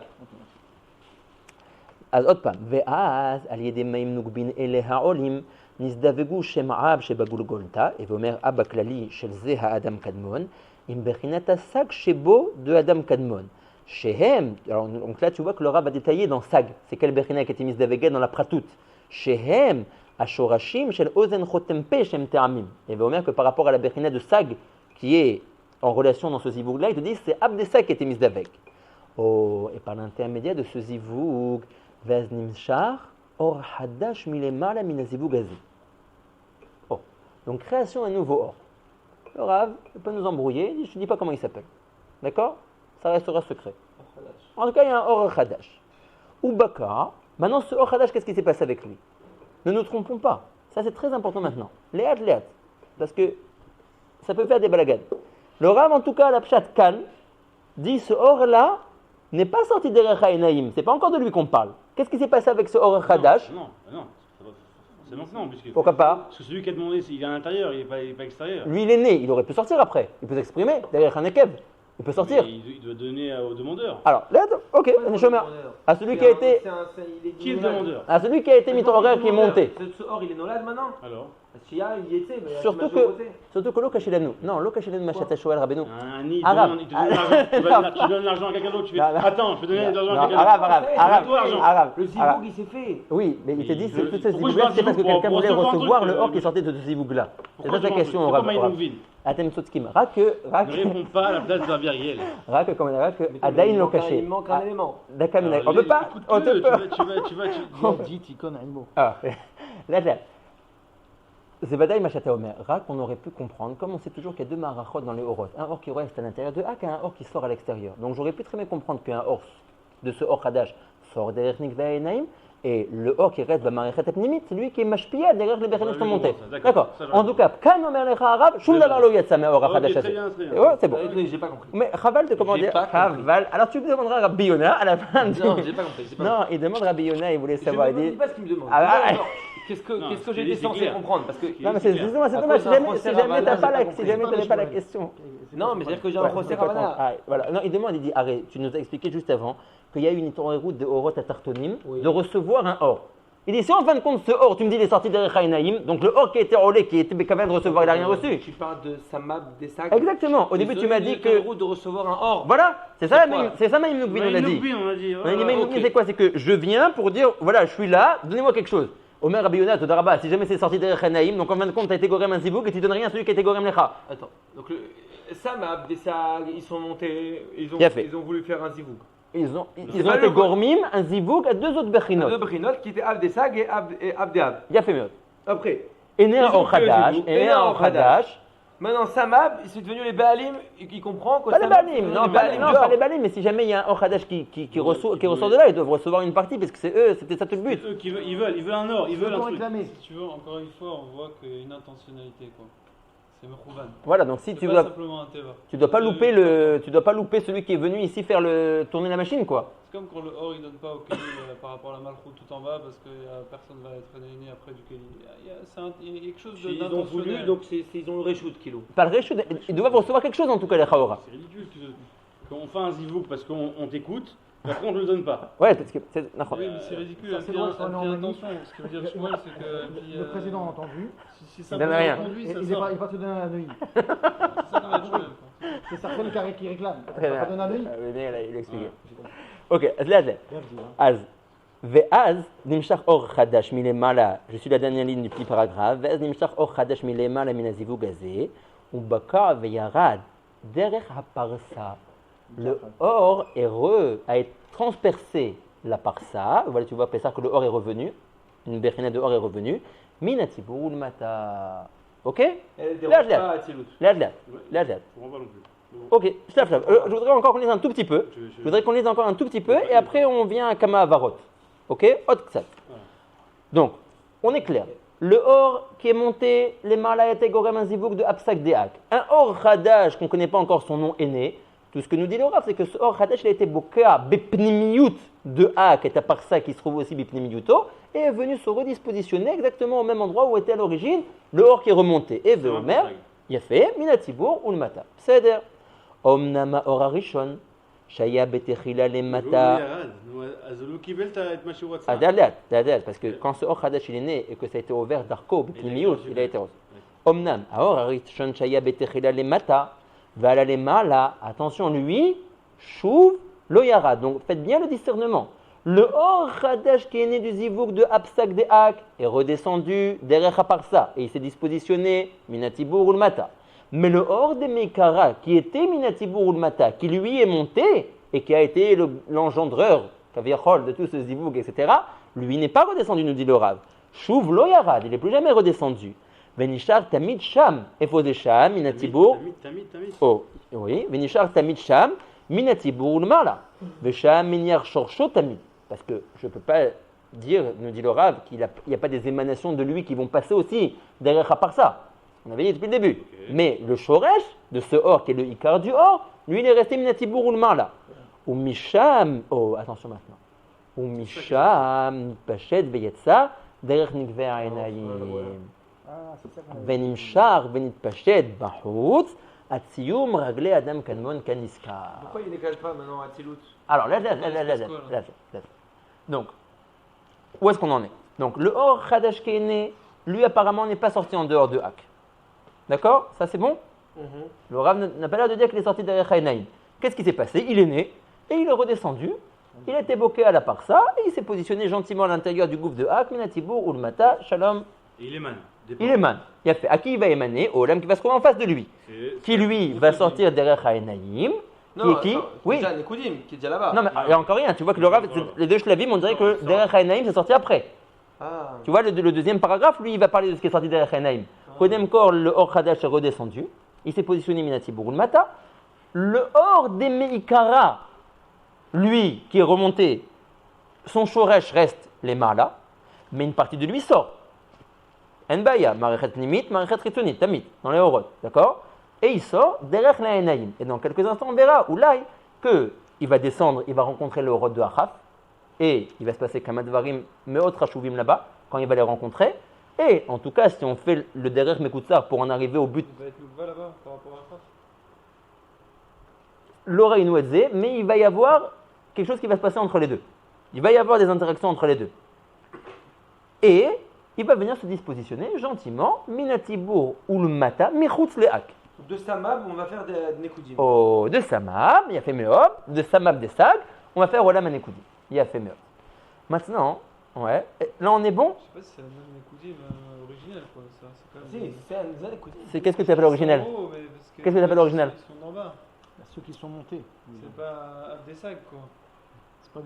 אז עוד פעם, ואז על ידי מים נוגבין אלה העולים נזדווגו שם אב שבגולגולתה, ואומר אבא כללי של זה האדם קדמון, עם בחינת הסג שבו de אדם קדמון. שהם, donc là tu vois que le Rav va détailler dans Sag, c'est quelle bechina qui était מזדווגת dans la pratout, שהם השורשים של אוזן חוטמפה שהם טעמים. Et ואומר que par rapport à la bechina de Sag, qui est en relation dans ce zivoug-là, il te dit c'est Ab de Sag qui était מזדווג. Oh, et par l'intermédiaire de ce zivoug, ואז נמשך אור חדש מלמעלה מן הזיווג הזה. Oh, donc création d'un nouveau or. Le Rav ne peut pas nous embrouiller, je ne te dis pas comment il s'appelle. D'accord? Ça restera secret. En tout cas, il y a un or Khadash. Ou Baka, maintenant ce or Khadash, qu'est-ce qui s'est passé avec lui? Ne nous trompons pas, ça c'est très important maintenant. Léat, parce que ça peut faire des balagades. Le Rav, en tout cas, la Pshat Kan, dit ce or-là n'est pas sorti d'Erech HaEnaim, c'est pas encore de lui qu'on parle. Qu'est-ce qui s'est passé avec ce or Khadash?
Non, c'est maintenant. Puisque
Pourquoi pas?
Parce que celui qui a demandé, il est à l'intérieur, il n'est pas extérieur.
Lui, il est né, il aurait pu sortir après. Il peut s'exprimer derrière un Nekev. Il peut sortir.
Mais il doit donner au demandeur.
Alors, là, ok, à celui qui a été.
Qui est le demandeur?
À celui qui a été mitoré, qui est monté.
Ce or, il est nolad maintenant.
Alors
Chia, il y était, mais
Surtout que l'eau cachée nous. Non, l'eau cachée nous, Machat Shoel Rabbeinu.
Un nid,
Arabe.
il te donne l'argent. Tu donnes l'argent à quelqu'un d'autre. Tu fais attends, je peux donner l'argent à quelqu'un d'autre.
Arabe.
Le zivoug, il s'est fait.
Oui, mais il te dit,
je-
tout ce
pourquoi je
zivoug-là, c'est
parle
parce que
zivoug
quelqu'un
pour
voulait
recevoir un
recevoir
truc,
le or qui sortait de ce zivoug-là. C'est ça ta question au Rav. Atem Sotskim. Rak,
Ne réponds pas à la place d'un Ariel.
comme on a Adain l'eau cachée.
Il manque un élément.
Dakamina. On peut pas. On te peut.
Tu vas.
Dit Icon Aimo.
Ah, là. C'est Badaï Machata Omer. Rak, on aurait pu comprendre, comme on sait toujours qu'il y a deux marachot dans les orot. Un or qui reste à l'intérieur de Hak et un or qui sort à l'extérieur. Donc j'aurais pu très bien comprendre qu'un or de ce or Hadash sort derrière Nikva et Naïm, et le or qui reste dans Marichet Pnimit, c'est lui qui est mashpia derrière les Bechenim qui sont montés. D'accord. En tout cas, Kan Omer Lecha Arabe, Shum Davar Lo Yatsa Mais or Hadash.
Très bien.
C'est bon.
J'ai pas compris.
Mais Chaval te commander. Chaval. Alors tu me demanderas Rabbi Yona à la fin.
Non, j'ai pas compris.
Non, il demande Rabbi Yona, il voulait
Je
savoir.
ne dis pas ce qu'il me demande. Qu'est-ce que j'ai été censé comprendre? Parce que
Non, mais c'est dommage. Si jamais tu n'avais pas la question.
non, mais c'est-à-dire que j'ai un procès Ravana.
Voilà. Non, il demande, il dit, arrête, tu nous as expliqué juste avant qu'il y a eu une route de Orot à Tartonim
Oui.
de recevoir un or. Il dit, si en fin de compte, ce or, tu me dis, il est sorti d'Erech HaEnaim, donc le or qui a été roulé, qui était capable de recevoir, il n'a rien reçu.
Tu parles de Samab des sacs.
Exactement. Au début, tu m'as dit que.
de recevoir un or.
Voilà, c'est ça, Maïm Noukbin, on a dit.
On a dit.
Maïm Noukbin, c'est quoi? C'est que je viens pour dire, voilà, je suis là, donnez-moi quelque chose. Omer Rabbi Yonah, Todarabah, si jamais c'est sorti d'Erech HaEnaim, donc en fin de compte, tu as été Gorem un Zivouk et tu donnes rien à celui qui a été Gorem Lecha.
Attends, donc Samab des sacs, ils sont montés, ils ont voulu faire un zivouk.
Ils ont été Gormim, un Zivouk à deux autres Bechinot.
Deux Bechinot qui étaient Ab des sacs et Ab des Ab.
Il a fait mieux.
Après,
Et né un Or Khadash, et né un Or Khadash.
maintenant Samab, ils sont devenus les Baalim, qui comprend que
Pas les
Samab,
Balim,
c'est
non,
les Baalim
pas
dehors.
les Balim, mais si jamais il y a un Or Khadash qui ressort de là, ils doivent recevoir une partie parce que c'est eux, c'était ça tout le but.
Eux qui ils veulent un or, ils veulent un truc.
réclamer.
Si tu veux, encore une fois, on voit qu'il y a une intentionnalité, quoi. C'est Mechouvan.
Voilà, donc si
C'est
tu
pas
dois,
simplement un teva.
tu dois pas louper celui qui est venu ici faire tourner la machine, quoi.
C'est comme quand le or il donne pas au Keli par rapport à la malchoute tout en bas parce que personne va être né après du Keli. Il y a quelque chose
Ils ont voulu,
d'intentionnel.
donc ils ont le reshoot kilo.
Pas le réchute, ils doivent recevoir quelque chose en tout cas, les Chaora.
C'est ridicule qu'on fait un zivouk parce qu'on t'écoute, et après on ne le donne pas.
Ouais, parce que c'est. Non,
Oui, mais c'est ridicule.
ça,
Elle
c'est
fait
drôle, ça, on est en
attention. Ce que veut dire Shmuel, c'est que.
Le président a entendu.
Si ça
Il donne
peut
rien.
être conduit, ça
Il
sort.
va pas te donner un œil.
C'est ça qui va être Shmuel, quoi.
C'est Sarfel qui réclame.
Très
Il va
bien.
pas donner un œil.
Bien, il a expliqué. Ok, אז לאט.
Bien dit, hein.
אז, ואז נמשך אור חדש מלמעלה, je suis la dernière ligne du petit paragraphe, ואז נמשך אור חדש מלמעלה מן הזיווג הזה, ובקע וירד דרך הפרסה. Le or a été transpercé la parsa, voilà tu vois Pessah que le or est revenu, une bechina de or est revenue, minatzibur mata. Ok?
Elle
Là,
dérange pas Atzilut.
Là.
Je comprends pas non plus.
Ok, je voudrais encore qu'on lise un tout petit peu. Je voudrais qu'on lise encore un tout petit peu et après on vient à Kama Avarot. Ok, Hot Ksat. Donc, on est clair. Le or qui est monté, les Marla et Gorem un zivouk de Absak Deak. Un or Hadash qu'on ne connaît pas encore son nom est né. Tout ce que nous dit le Rav, c'est que ce or Hadash il a été boka Bepnimiyut de Ak et à part ça qui se trouve aussi Bepnimiyuto et est venu se redispositionner exactement au même endroit où était à l'origine le or qui est remonté. Et Veomer, Yafé, Minatibur ou le Mata. C'est-à-dire, Omnama or Arishon. Shaya betechila le mata. Parce que quand ce or Hadash il est né et que ça a été ouvert d'Arko, il a été rose. Omnam, or Arishon Shaya betechila le mata, vala le mala, attention lui, chouv lo yara. Donc faites bien le discernement. Le or Hadash qui est né du zivouk de Absak de Ak est redescendu derrière Aparsa et il s'est dispositionné Minatibur ou le mata. Mais le or des Mekara, qui était Minatibur ou le Mata, qui lui est monté et qui a été l'engendreur, Kaviachol, de tout ce zivouk, etc., lui n'est pas redescendu, nous dit le Rav. Chouv lo yarad, il n'est plus jamais redescendu. Venishar tamid sham, efosé sham, Minatibur. Oh, oui, Venishar tamid sham, Minatibur ou le Mala. Vesham minyar shorsho tamid. Parce que je ne peux pas dire, nous dit le Rav, qu'il n'y a pas des émanations de lui qui vont passer aussi derrière Aparsa. On avait dit depuis le début. Okay. Mais le shoresh de ce or qui est le ikar du or, lui il est resté minatibur ou le marla. Ou misham, oh attention maintenant. Ou misham pachet veyetsa derech nikver aenayim. Venimshar venit pachet bahutz atziyum ragle adam kanmon kaniska.
Pourquoi il ne décale pas maintenant à Tilut?
Alors là. Donc, où est-ce qu'on en est? Donc le or Hadash qui est né, lui apparemment n'est pas sorti en dehors de Hak. D'accord? Ça c'est bon? Le Rav n'a pas l'air de dire qu'il est sorti derrière Haïnaïm. Qu'est-ce qui s'est passé? Il est né et il est redescendu. Il a été boqué à la parsa et il s'est positionné gentiment à l'intérieur du gouffre de Hak, Minatibur, Ulmata, Shalom.
Et il émane.
Il émane. Il a fait. À qui il va émaner? Au Olam qui va se trouver en face de lui. Qui lui va sortir derrière Haïnaïm. Qui est qui? Oui.
Déjà Nekoudim qui est déjà là-bas.
Non mais il n'y a encore rien. Tu vois que le Rav, les deux Shlavim, on dirait que derrière Haïnaïm c'est sorti après.
Ah.
Tu vois, le deuxième paragraphe, lui, il va parler de ce qui est sorti derrière Haïnaïm. Kodem Kor, le Or Hadash est redescendu. Il s'est positionné Minatibur Mata. Le Or des Meikara, lui, qui est remonté, son Shoresh reste les Marla, mais une partie de lui sort. Enbaya, Marechet Nimit, Marechet Ritonit, Tamit, dans les Orot, d'accord? Et il sort derrière la Haïnaïm. Et dans quelques instants, on verra, Oulaï, qu'il va descendre, il va rencontrer le Orot de Achaf. Et il va se passer Kamadvarim, Meot Rashuvim là-bas, quand il va les rencontrer. Et en tout cas, si on fait le derrière Mekoutsar pour en arriver au but.
Il va être Loukva là-bas par rapport à Khaf.
L'oreille Nouedze, mais il va y avoir quelque chose qui va se passer entre les deux. Il va y avoir des interactions entre les deux. Et il va venir se dispositionner gentiment, Minatibur ou le Mata, Michutz Leak.
De Samab, on va faire des Nekoudim.
Oh, de Samab, il a fait Meob, de Samab des Sag, on va faire Olam Nekoudim. Il a fait Meob. Maintenant, ouais, là on est bon?
Je sais pas si c'est la même Nekoudim originelle quoi. Ça, c'est quand même.
Si, c'est un Nekoudim.
C'est qu'est-ce que tu appelles originel? Qu'est-ce que tu appelles original?
Ils sont en bas.
Ceux qui sont montés.
C'est pas Abdessag quoi.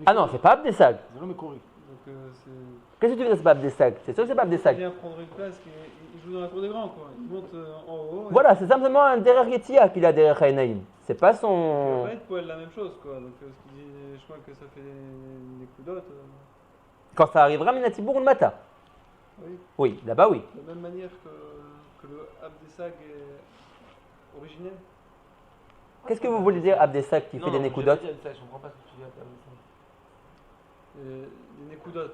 Ah non, c'est pas Abdessag.
C'est l'homme Kori.
Donc c'est.
Qu'est-ce que tu veux dire, c'est pas Abdessag? C'est sûr que c'est pas
Il
Abdessag.
vient prendre une place, il joue dans la cour des grands quoi. Il monte en haut.
Voilà, c'est simplement un derrière Yetia qu'il a derrière Haïnaïm. C'est pas
Ça
son.
va être pour elle la même chose quoi. Donc ce qu'il dit, je crois que ça fait des coups d'autres.
Quand ça arrivera, Minatibur ou le Mata.
Oui.
Oui, là-bas oui.
De la même manière que le Abdessag est originel.
Qu'est-ce que vous voulez dire, Abdessag qui fait des Nekudot?
Je comprends pas ce que tu dis.
Les Nekudot.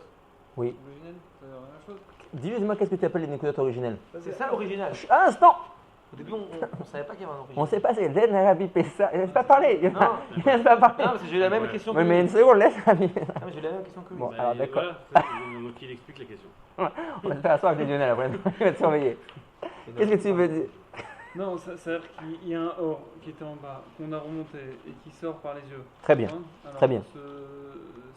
Oui.
Originel, ça veut dire la même chose.
Dis-moi, qu'est-ce que tu appelles les Nekudot originels?
C'est ça l'original.
Un instant!
Au début, on savait pas qu'il y avait un original.
On sait pas, c'est Len Arabi Pessa. Il laisse pas parler. Il laisse pas parler.
Non, parce que j'ai eu la même question que
Oui,
lui.
mais une seconde, laisse Arabi.
Ah, mais j'ai eu la même question que lui.
Bon, alors d'accord.
Voilà, donc il explique la question.
On va te faire asseoir avec les Lionel après. Il va te surveiller. Qu'est-ce que tu veux dire?
Non, ça veut dire qu'il y a un or qui était en bas, qu'on a remonté et qui sort par les yeux.
Très bien.
Hein. Alors,
Très bien.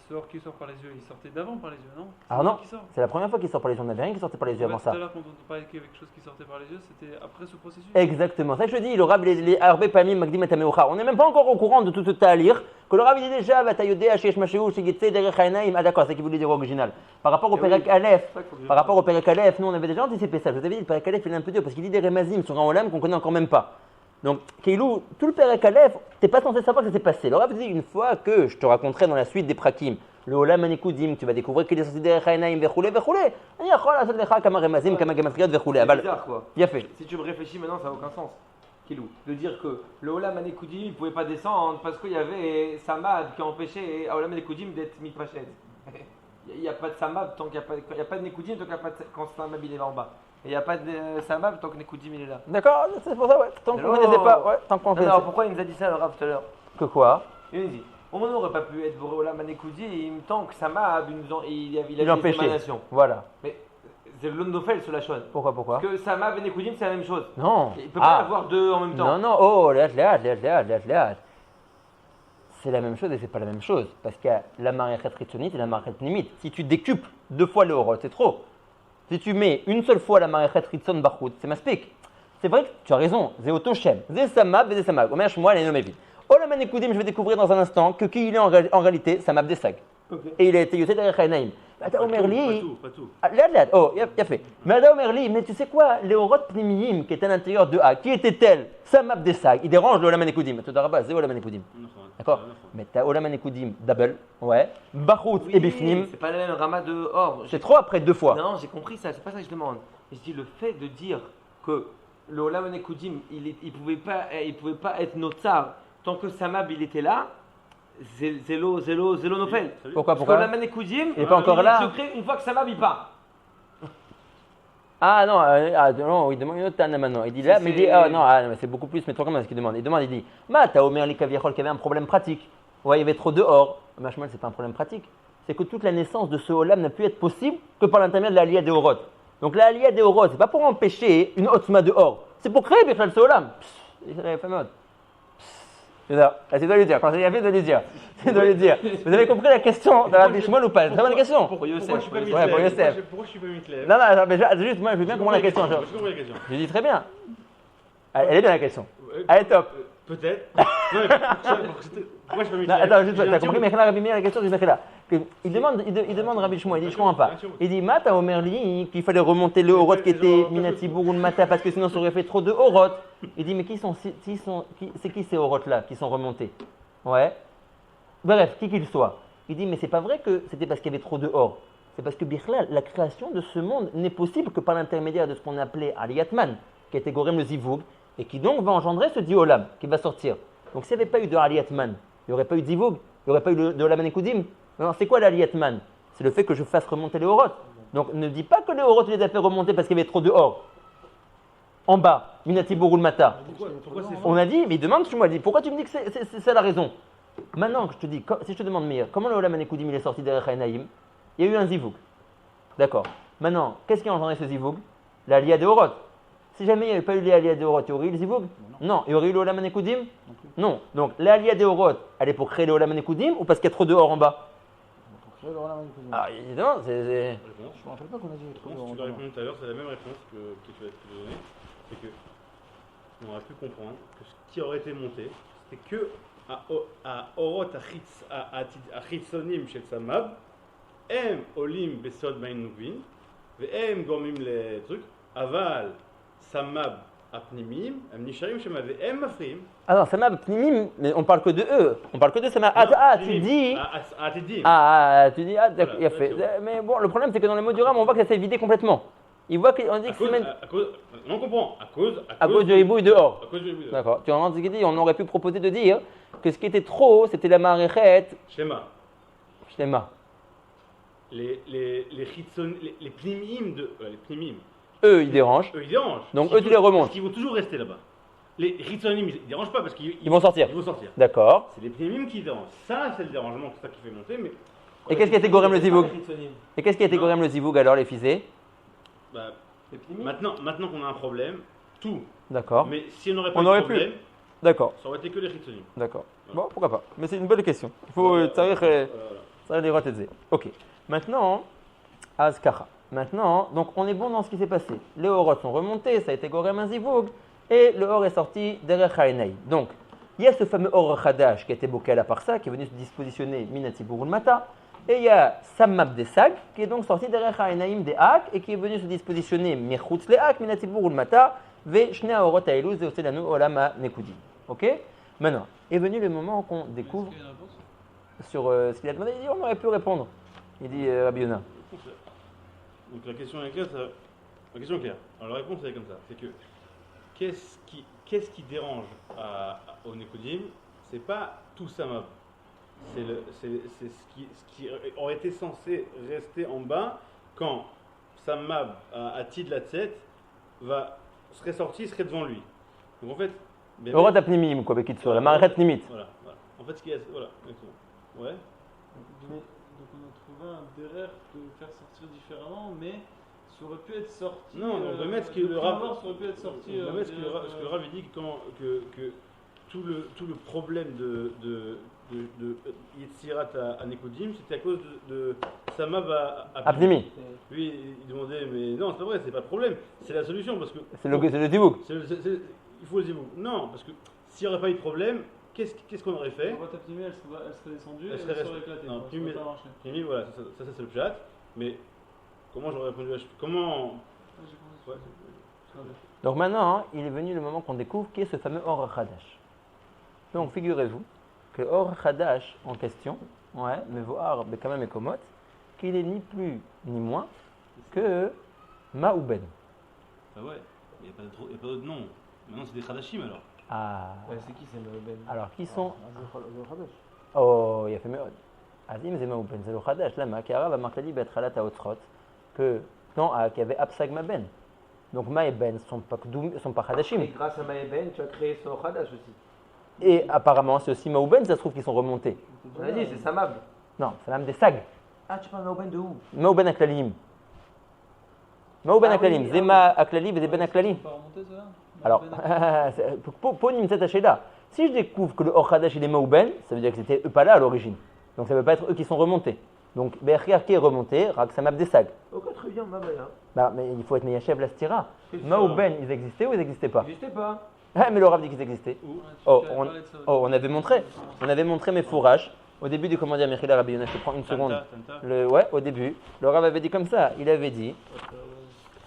Ce or qui sort par les yeux, il sortait d'avant par les yeux, non?
Alors non,
Qui sort.
c'est la première fois qu'il sort par les yeux. On n'avait rien qui sortait par les yeux avant
Tout
ça.
à l'heure, quand on parlait qu'il y avait quelque chose qui sortait par les yeux, c'était après ce processus.
Exactement. Ça, je te dis, le Rav, les Arbe Pamim, Magdim et Tameocha. On n'est même pas encore au courant de tout ce Ta'alir. Que le Rav, il dit déjà, Vatayodé, Hashesh Masheu, Shigetse, Derech Haïnaïm. Ah, d'accord, c'est ce qu'il voulait dire original. Par rapport au Perek Aleph, nous, on avait déjà anticipé ça. Je vous avais dit, le Perek Aleph, il est un peu dur parce qu'il dit des Remazim sur un Olam qu'on connaît encore même pas. Donc, Keilou, tout le Perek Aleph, t'es pas censé savoir que ça s'est passé. Le Rav dit une fois que je te raconterai dans la suite des Prakim, le Olam Anekudim, tu vas découvrir qu'il est sorti derrière Hainaim, vechoulé. Ani yachol asot lecha kama remazim, kama gematriot, vechoulé.
C'est bizarre quoi.
Bien fait.
Si tu me réfléchis maintenant, ça n'a aucun sens. Kilou. De dire que le Olam Anekudim, il ne pouvait pas descendre parce qu'il y avait Samad qui empêchait Olam Anekudim d'être mitpachet. Il n'y a pas de Samad tant qu'il n'y a pas de Nekudim tant qu'il n'y a pas de quand Samad il est là en bas. Et il n'y a pas de Samad tant que Nekudim il est là.
D'accord, c'est pour ça, ouais. Tant qu'on ne connaissait pas, ouais, tant qu'on
Non, non, pourquoi il nous a dit ça le Rav tout à l'heure?
Que quoi?
Il nous dit, au moment où on n'aurait pas pu être Olam Anekudim tant que Samad il a
Il
des
empêchait.
émanations.
Voilà.
Mais c'est le Londofel sur la chose.
Pourquoi?
Parce que Samad et Nekudim c'est la même chose.
Non.
Il ne peut pas y avoir deux en même temps.
Non, non, oh, léat. C'est la même chose et c'est pas la même chose. Parce qu'il y a la marachet ritzonite et la marachet pnimite. Si tu décuples 2 fois le horot, c'est trop. Si tu mets une seule fois la marachet ritzon bachut, c'est maspik. C'est vrai que tu as raison, c'est autoshem. C'est samab et c'est samab. Omer shmoa les nomévit. Olam Anekudim, je vais découvrir dans un instant que qui il est en réalité, samab des sag.
Okay.
Et il a été yoté derrière Hainaim. Ada Omer li.
Pas tout.
Léat, oh, il a fait. Mais Ada Omer li, mais tu sais quoi, les horot pnimiyim qui étaient à l'intérieur de A, qui étaient-elles? Samab des sag. Il dérange le Olam Anekudim. Tu t'arrêtes, c'est Olam Anekudim. D'accord. Mais tu as Olam Anekudim double, ouais. Bachut et Bifnim.
C'est pas la même rama de or.
C'est trop après 2 fois.
Non, j'ai compris ça, c'est pas ça que je demande. Je dis le fait de dire que le Olam Anekudim, il pouvait pas être notar tant que Samab il était là. Zélo Nofel.
Pourquoi?
Parce que Olam Anekudim,
Il est pas encore là.
se crée une fois que Samab il part.
Ah non, il demande une autre tana maintenant. Il dit là, mais il dit, non, c'est beaucoup plus, mais trop comme ce qu'il demande. Il dit, t'as Omer li Kaviachol qui avait un problème pratique. Ouais, il y avait trop dehors. Machmal, c'est pas un problème pratique. C'est que toute la naissance de ce Olam n'a pu être possible que par l'intermédiaire de la Aliyah des Horot. Donc la Aliyah des Horot, c'est pas pour empêcher une Otzma dehors, c'est pour créer Bichlal ce Olam. C'est fameux. C'est ça. C'est de lui dire. Quand il y avait de lui dire. C'est de lui dire. Vous avez compris la question de Rabbi Shmuel ou pas? Très bonne question.
Pourquoi je suis pas
Ouais, pour Yosef.
Pourquoi je suis pas Mitlev?
Non, mais juste, moi, je veux bien comprendre la question.
Je comprends la question.
Je dis très bien. Elle est bien la question. Elle est top.
Peut-être. Non, mais pourquoi je suis pas
Non,
Mitlev?
attends, juste, t'as compris, mais Rabbi Meir, la question, je vais là. Il demande Rabbi Shmuel, il dit, je comprends pas. Il dit, Mata Omer li, qu'il fallait remonter le Horot qui était Minati Burun Mata, parce que sinon ça aurait fait trop de Horot. Il dit, mais c'est qui ces Horot là qui sont remontés? Ouais. Bref, qui qu'il soit. Il dit, mais c'est pas vrai que c'était parce qu'il y avait trop de or. C'est parce que Bichlal, la création de ce monde n'est possible que par l'intermédiaire de ce qu'on appelait Aliyatman, qui était Gorem le Zivoug, et qui donc va engendrer ce Diolam qui va sortir. Donc s'il n'y avait pas eu de Aliyatman, il n'y aurait pas eu de Zivoug, il n'y aurait pas eu de Olam Anekudim. Non, c'est quoi l'Aliyatman? C'est le fait que je fasse remonter les Horot. Donc ne dis pas que les Horot, tu les as fait remonter parce qu'il y avait trop de or. En bas, Minati Borul Mata.
Pourquoi c'est
On a dit, mais il demande, tu m'as dit, pourquoi tu me dis que c'est la raison? Maintenant que je te dis, si je te demande, Meir, comment le Olam Anekudim il est sorti derrière Hainaim? Il y a eu un zivoug. D'accord. Maintenant, qu'est-ce qui a engendré ce zivoug? L'Aliyah de Horot. Si jamais il n'y avait pas eu l'Aliyah de Horot, il y aurait eu le zivoug? Non. Il y aurait eu le Olam Anekudim? Non. Donc l'Aliyah de Horot, elle est pour créer le Olam Anekudim ou parce qu'il y a trop de or en bas?
Pour créer le Olam Anekudim.
Ah, évidemment, c'est.
Je me rappelle pas qu'on a dit trop de
Tu l'as répondu tout à l'heure, c'est la même réponse que tu as donnée. C'est que on aurait pu comprendre que ce qui aurait été monté, c'était que à Orot, à Chitzonim chez Samab, הם עולים בסוד מעין נובין, והם גורמים לטרוק, אבל סמ"ב הפנימיים, הם נשארים שם והם מפריעים.
Alors, Samab Pnimim, mais on parle que de eux. On parle que de Samab. Tu dis.
Tu dis.
Tu dis, d'accord, il a fait. Mais bon, le problème, c'est que dans les mots du Ram, on voit que ça s'est vidé complètement. On dit que c'est même.
On comprend.
À cause du hibou et dehors.
À cause du hibou.
D'accord. Tu entends ce qu'il dit? On aurait pu proposer de dire que ce qui était trop, c'était la maréchet.
Schéma. Les pnimim les pnimim.
Eux, ils dérangent.
Eux, ils dérangent.
Donc, eux, tu les remontes.
Parce qu'ils vont toujours rester là-bas. Les chitzonim, ils ne dérangent pas parce qu'ils
vont sortir.
Ils vont sortir.
D'accord.
C'est les pnimim qui dérangent. Ça, c'est le dérangement, c'est ça qui fait monter. Mais...
Et qu'est-ce qui a été Gorem le Zivoug? Et qu'est-ce qui a été Gorem le Zivoug alors, les fisés?
Maintenant qu'on a un problème, tout.
D'accord.
Mais si on n'aurait pas
on
eu de problème,
d'accord.
Ça aurait été que les chitzonim.
D'accord. Bon, pourquoi pas. Mais c'est une belle question. Il faut les retenir. Ok. Maintenant, Azkara. Maintenant, donc on est bon dans ce qui s'est passé. Les Horot sont remontés, ça a été Gorem un Zivoug, et le Or est sorti derrière Hainaï. Donc, il y a ce fameux Or Khadash qui a été boqué à la Parsa, qui est venu se dispositionner Minati Burul Mata, Et il y a Samab des Sag, qui est donc sorti derrière Ha'enaim des Hak, et qui est venu se dispositionner Mechutz le Hak, Minatzibur Ulmata, Ve Shnei Aorot Haeluz, Ve Oselanu Olam HaNekudim. Ok? Maintenant, est venu le moment qu'on découvre
Est-ce qu'il y a une réponse
sur ce qu'il a demandé. Il dit on aurait pu répondre. Il dit Rabbi Yonah.
Donc la question est claire. La question est claire. Alors la réponse elle est comme ça. C'est que qu'est-ce qui dérange au Nekodim? C'est pas tout Samab. C'est ce qui aurait été censé rester en bas quand Samab à Tid Latzet serait sorti, serait devant lui. Donc en fait.
Aorot Apnimim, quoi, Bekitso, la Maharet Nimit.
Voilà. En fait, ce qui est. Voilà, exactement. Ouais.
Donc on a trouvé un derrière de faire sortir différemment, mais ça aurait pu être sorti.
Non, on peut mettre ce que le Rav.
Ça aurait pu être sorti.
On peut mettre ce que le Rav dit que tout le problème de Yetzirat à Nekodim, c'était à cause de Samab à
Apnimi.
Lui, il demandait, mais non, c'est pas vrai, c'est pas le problème, c'est la solution parce que.
C'est le Tibouk.
Il faut le Zibouk. Non, parce que s'il n'y aurait pas eu de problème, qu'est-ce qu'on aurait fait?
La boîte à Pnimi, elle serait descendue et
Elle
elle
serait
serait éclatée.
non,
Ça aurait pas marché.
Primi, voilà, ça c'est le chat. Mais comment j'aurais répondu à comment.
Ah, j'ai compris.
Ouais.
Donc maintenant, hein, il est venu le moment qu'on découvre qui est ce fameux Or Hadash. Donc figurez-vous que Or Hadash en question, ouais, mais Vohar, mais quand même Ekomot, qu'il est ni plus ni moins que Maouben.
Ah ouais, il n'y a pas d'autre nom. Maintenant c'est des Khadashim alors.
Ah.
C'est qui c'est Maouben?
Alors qui sont.
זה חדש.
Oh, יפה מאוד. אז אם זה מאובן, זה לא חדש. למה? כי הרב אמר כללי בהתחלת האוצרות, que dans Hak, il y avait Absag Maben. Donc Ma et Ben ne sont pas Hadashim.
Et grâce à Maeben, tu as créé ce Hadash aussi.
Et apparemment, c'est aussi Maouben, ça se trouve qu'ils sont remontés.
On a dit, c'est Samab.
Non, c'est l'âme des Sag.
Ah, tu parles Maouben de où?
Maouben Aklalim. Maouben
Ah
Aklalim.
oui, ah
Zema Aklalim et Ben Aklalim.
Pas remonter ça là?
Alors, Ponim Zet Hasheda. Si je découvre que le Or Hadash il est Maouben, ça veut dire que c'était eux pas là à l'origine. Donc ça ne veut pas être eux qui sont remontés. Donc Be'er qui est remonté, Rak Samab des Sag.
Ok, très bien, Mabaya.
Bah, mais il faut être Meyachev Lastira. Maouben, ils existaient ou ils n'existaient pas?
Il n'existait pas.
Ah, mais le Rav dit qu'ils existaient. Oh, on avait montré mes fourrages. Au début du commandant Mechila Rabbi Yonah, je te prends une seconde. Ouais, au début. Le Rav avait dit comme ça. Il avait dit,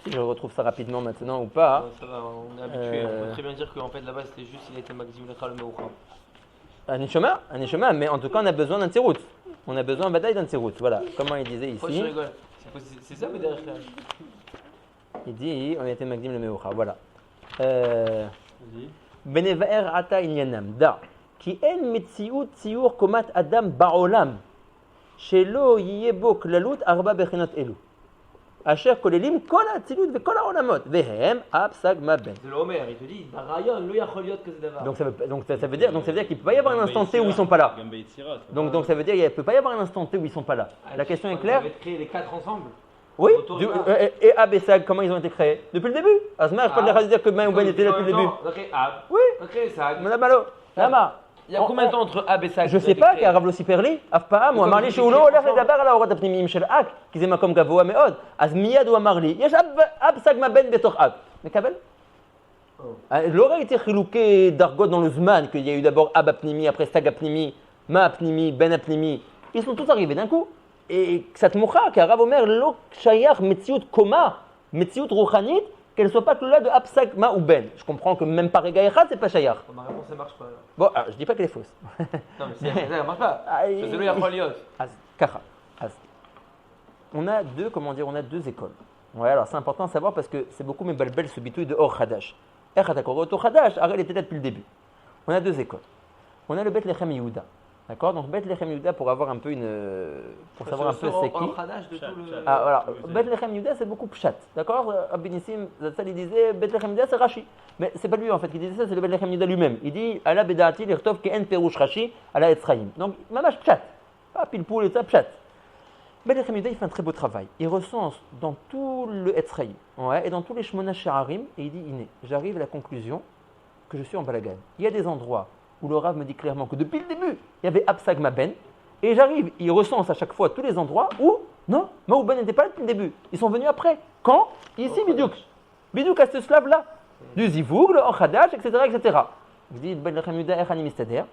si je retrouve ça rapidement maintenant ou pas.
Ça va, on est habitué. On peut très bien dire qu'en fait là-bas c'était juste il a été Magzim Lecha le Meoucha.
Un Neshama, mais en tout cas on a besoin d'un Tzirout. On a besoin bataille d'un Tzirout. Voilà, comment il disait
Pourquoi je
ici.
rigole? C'est ça, mais derrière là.
Il dit, on a été Magdim le Meoucha. Voilà.
Vas-y.
Benevaer ata inyanam da. Ki en metziut tziur komat adam ba'olam. Shelo yiyebo klalut arba bechinot elu. Asher kolelim kol ha'tzilut ve'kol ha'olamot. Vehem apsag maben.
C'est le Homer, il te dit, Darayon, lo yachol que c'est d'abord.
Donc ça veut dire qu'il ne peut pas y avoir un instant T où ils ne sont pas là. Donc ça veut dire qu'il ne peut pas y avoir un instant T où ils ne sont pas là. La question est claire.
Vous avez créé les quatre ensemble?
Oui.
Autour de là.
Et Ab et Sag, comment ils ont été créés? Depuis le début. Asma, je peux pas dire que Maouben était là depuis le début.
Ok, Ab.
Oui.
Ok, Sag.
Madame Malo. Lama.
Il y a combien de temps entre Ab et Sag?
Je sais pas, car Rav Lossi Perli, אף פעם, הוא אמר לי שהוא לא הולך לדבר על האורות הפנימיים של אק, כי זה מקום גבוה מאוד. אז מיד הוא אמר לי, יש אב סג מהבן בתוך אק. מקבל? לא ראיתי חילוקי דרגות dans le זמן, qu'il y a eu d'abord אב הפנימי, après סג הפנימי, מה הפנימי, בן הפנימי. Ils sont tous arrivés d'un coup. Et קצת מוכר, כי הרב אומר, לא שייך מציאות קומה, מציאות רוחנית, qu'elle ne soit pas que là de Absag Ma ou Ben. Je comprends que même par Echad, c'est pas Shayar.
Ma réponse, elle marche pas. Là.
Bon, alors, je dis pas qu'elle est fausse.
Non, mais ça marche pas. C'est celui à Kholiot.
On a deux écoles. Ouais, alors c'est important de savoir parce que c'est beaucoup mes balbel ce bitouille de Or Hadash. Or Hadash, Arel était là depuis le début. On a deux écoles. On a le Beth Lechem Yehuda. D'accord? Donc Beth Lechem Yehuda pour avoir un peu pour savoir un peu c'est qui. Ah voilà, Beth Lechem Yehuda c'est beaucoup pshat. D'accord? Abin Nissim Zatzal il disait Beth Lechem Yehuda c'est Rashi. Mais c'est pas lui en fait qui disait ça, c'est le Beth Lechem Yehuda lui-même. Il dit Ala Bedati l'irtov ki en perush Rashi ala Etzraïm. Donc mamash pshat. Pas pile poule et ça pshat. Beth Lechem Yehuda il fait un très beau travail. Il recense dans tout le Etzraïm, ouais, et dans tous les Shmona Sha'arim et il dit Iné, j'arrive à la conclusion que je suis en balagan. Il y a des endroits où le Rav me dit clairement que depuis le début, il y avait Absag Maben, et j'arrive, il recense à chaque fois tous les endroits où, non, Maouben n'était pas là depuis le début. Ils sont venus après. Quand? Ici, Bidiouk. Bidiouk à ce slave-là. Du Zivoug, le Ochadash, etc., etc. Je dis, Ben Lechem Yehuda, Echani Mistader.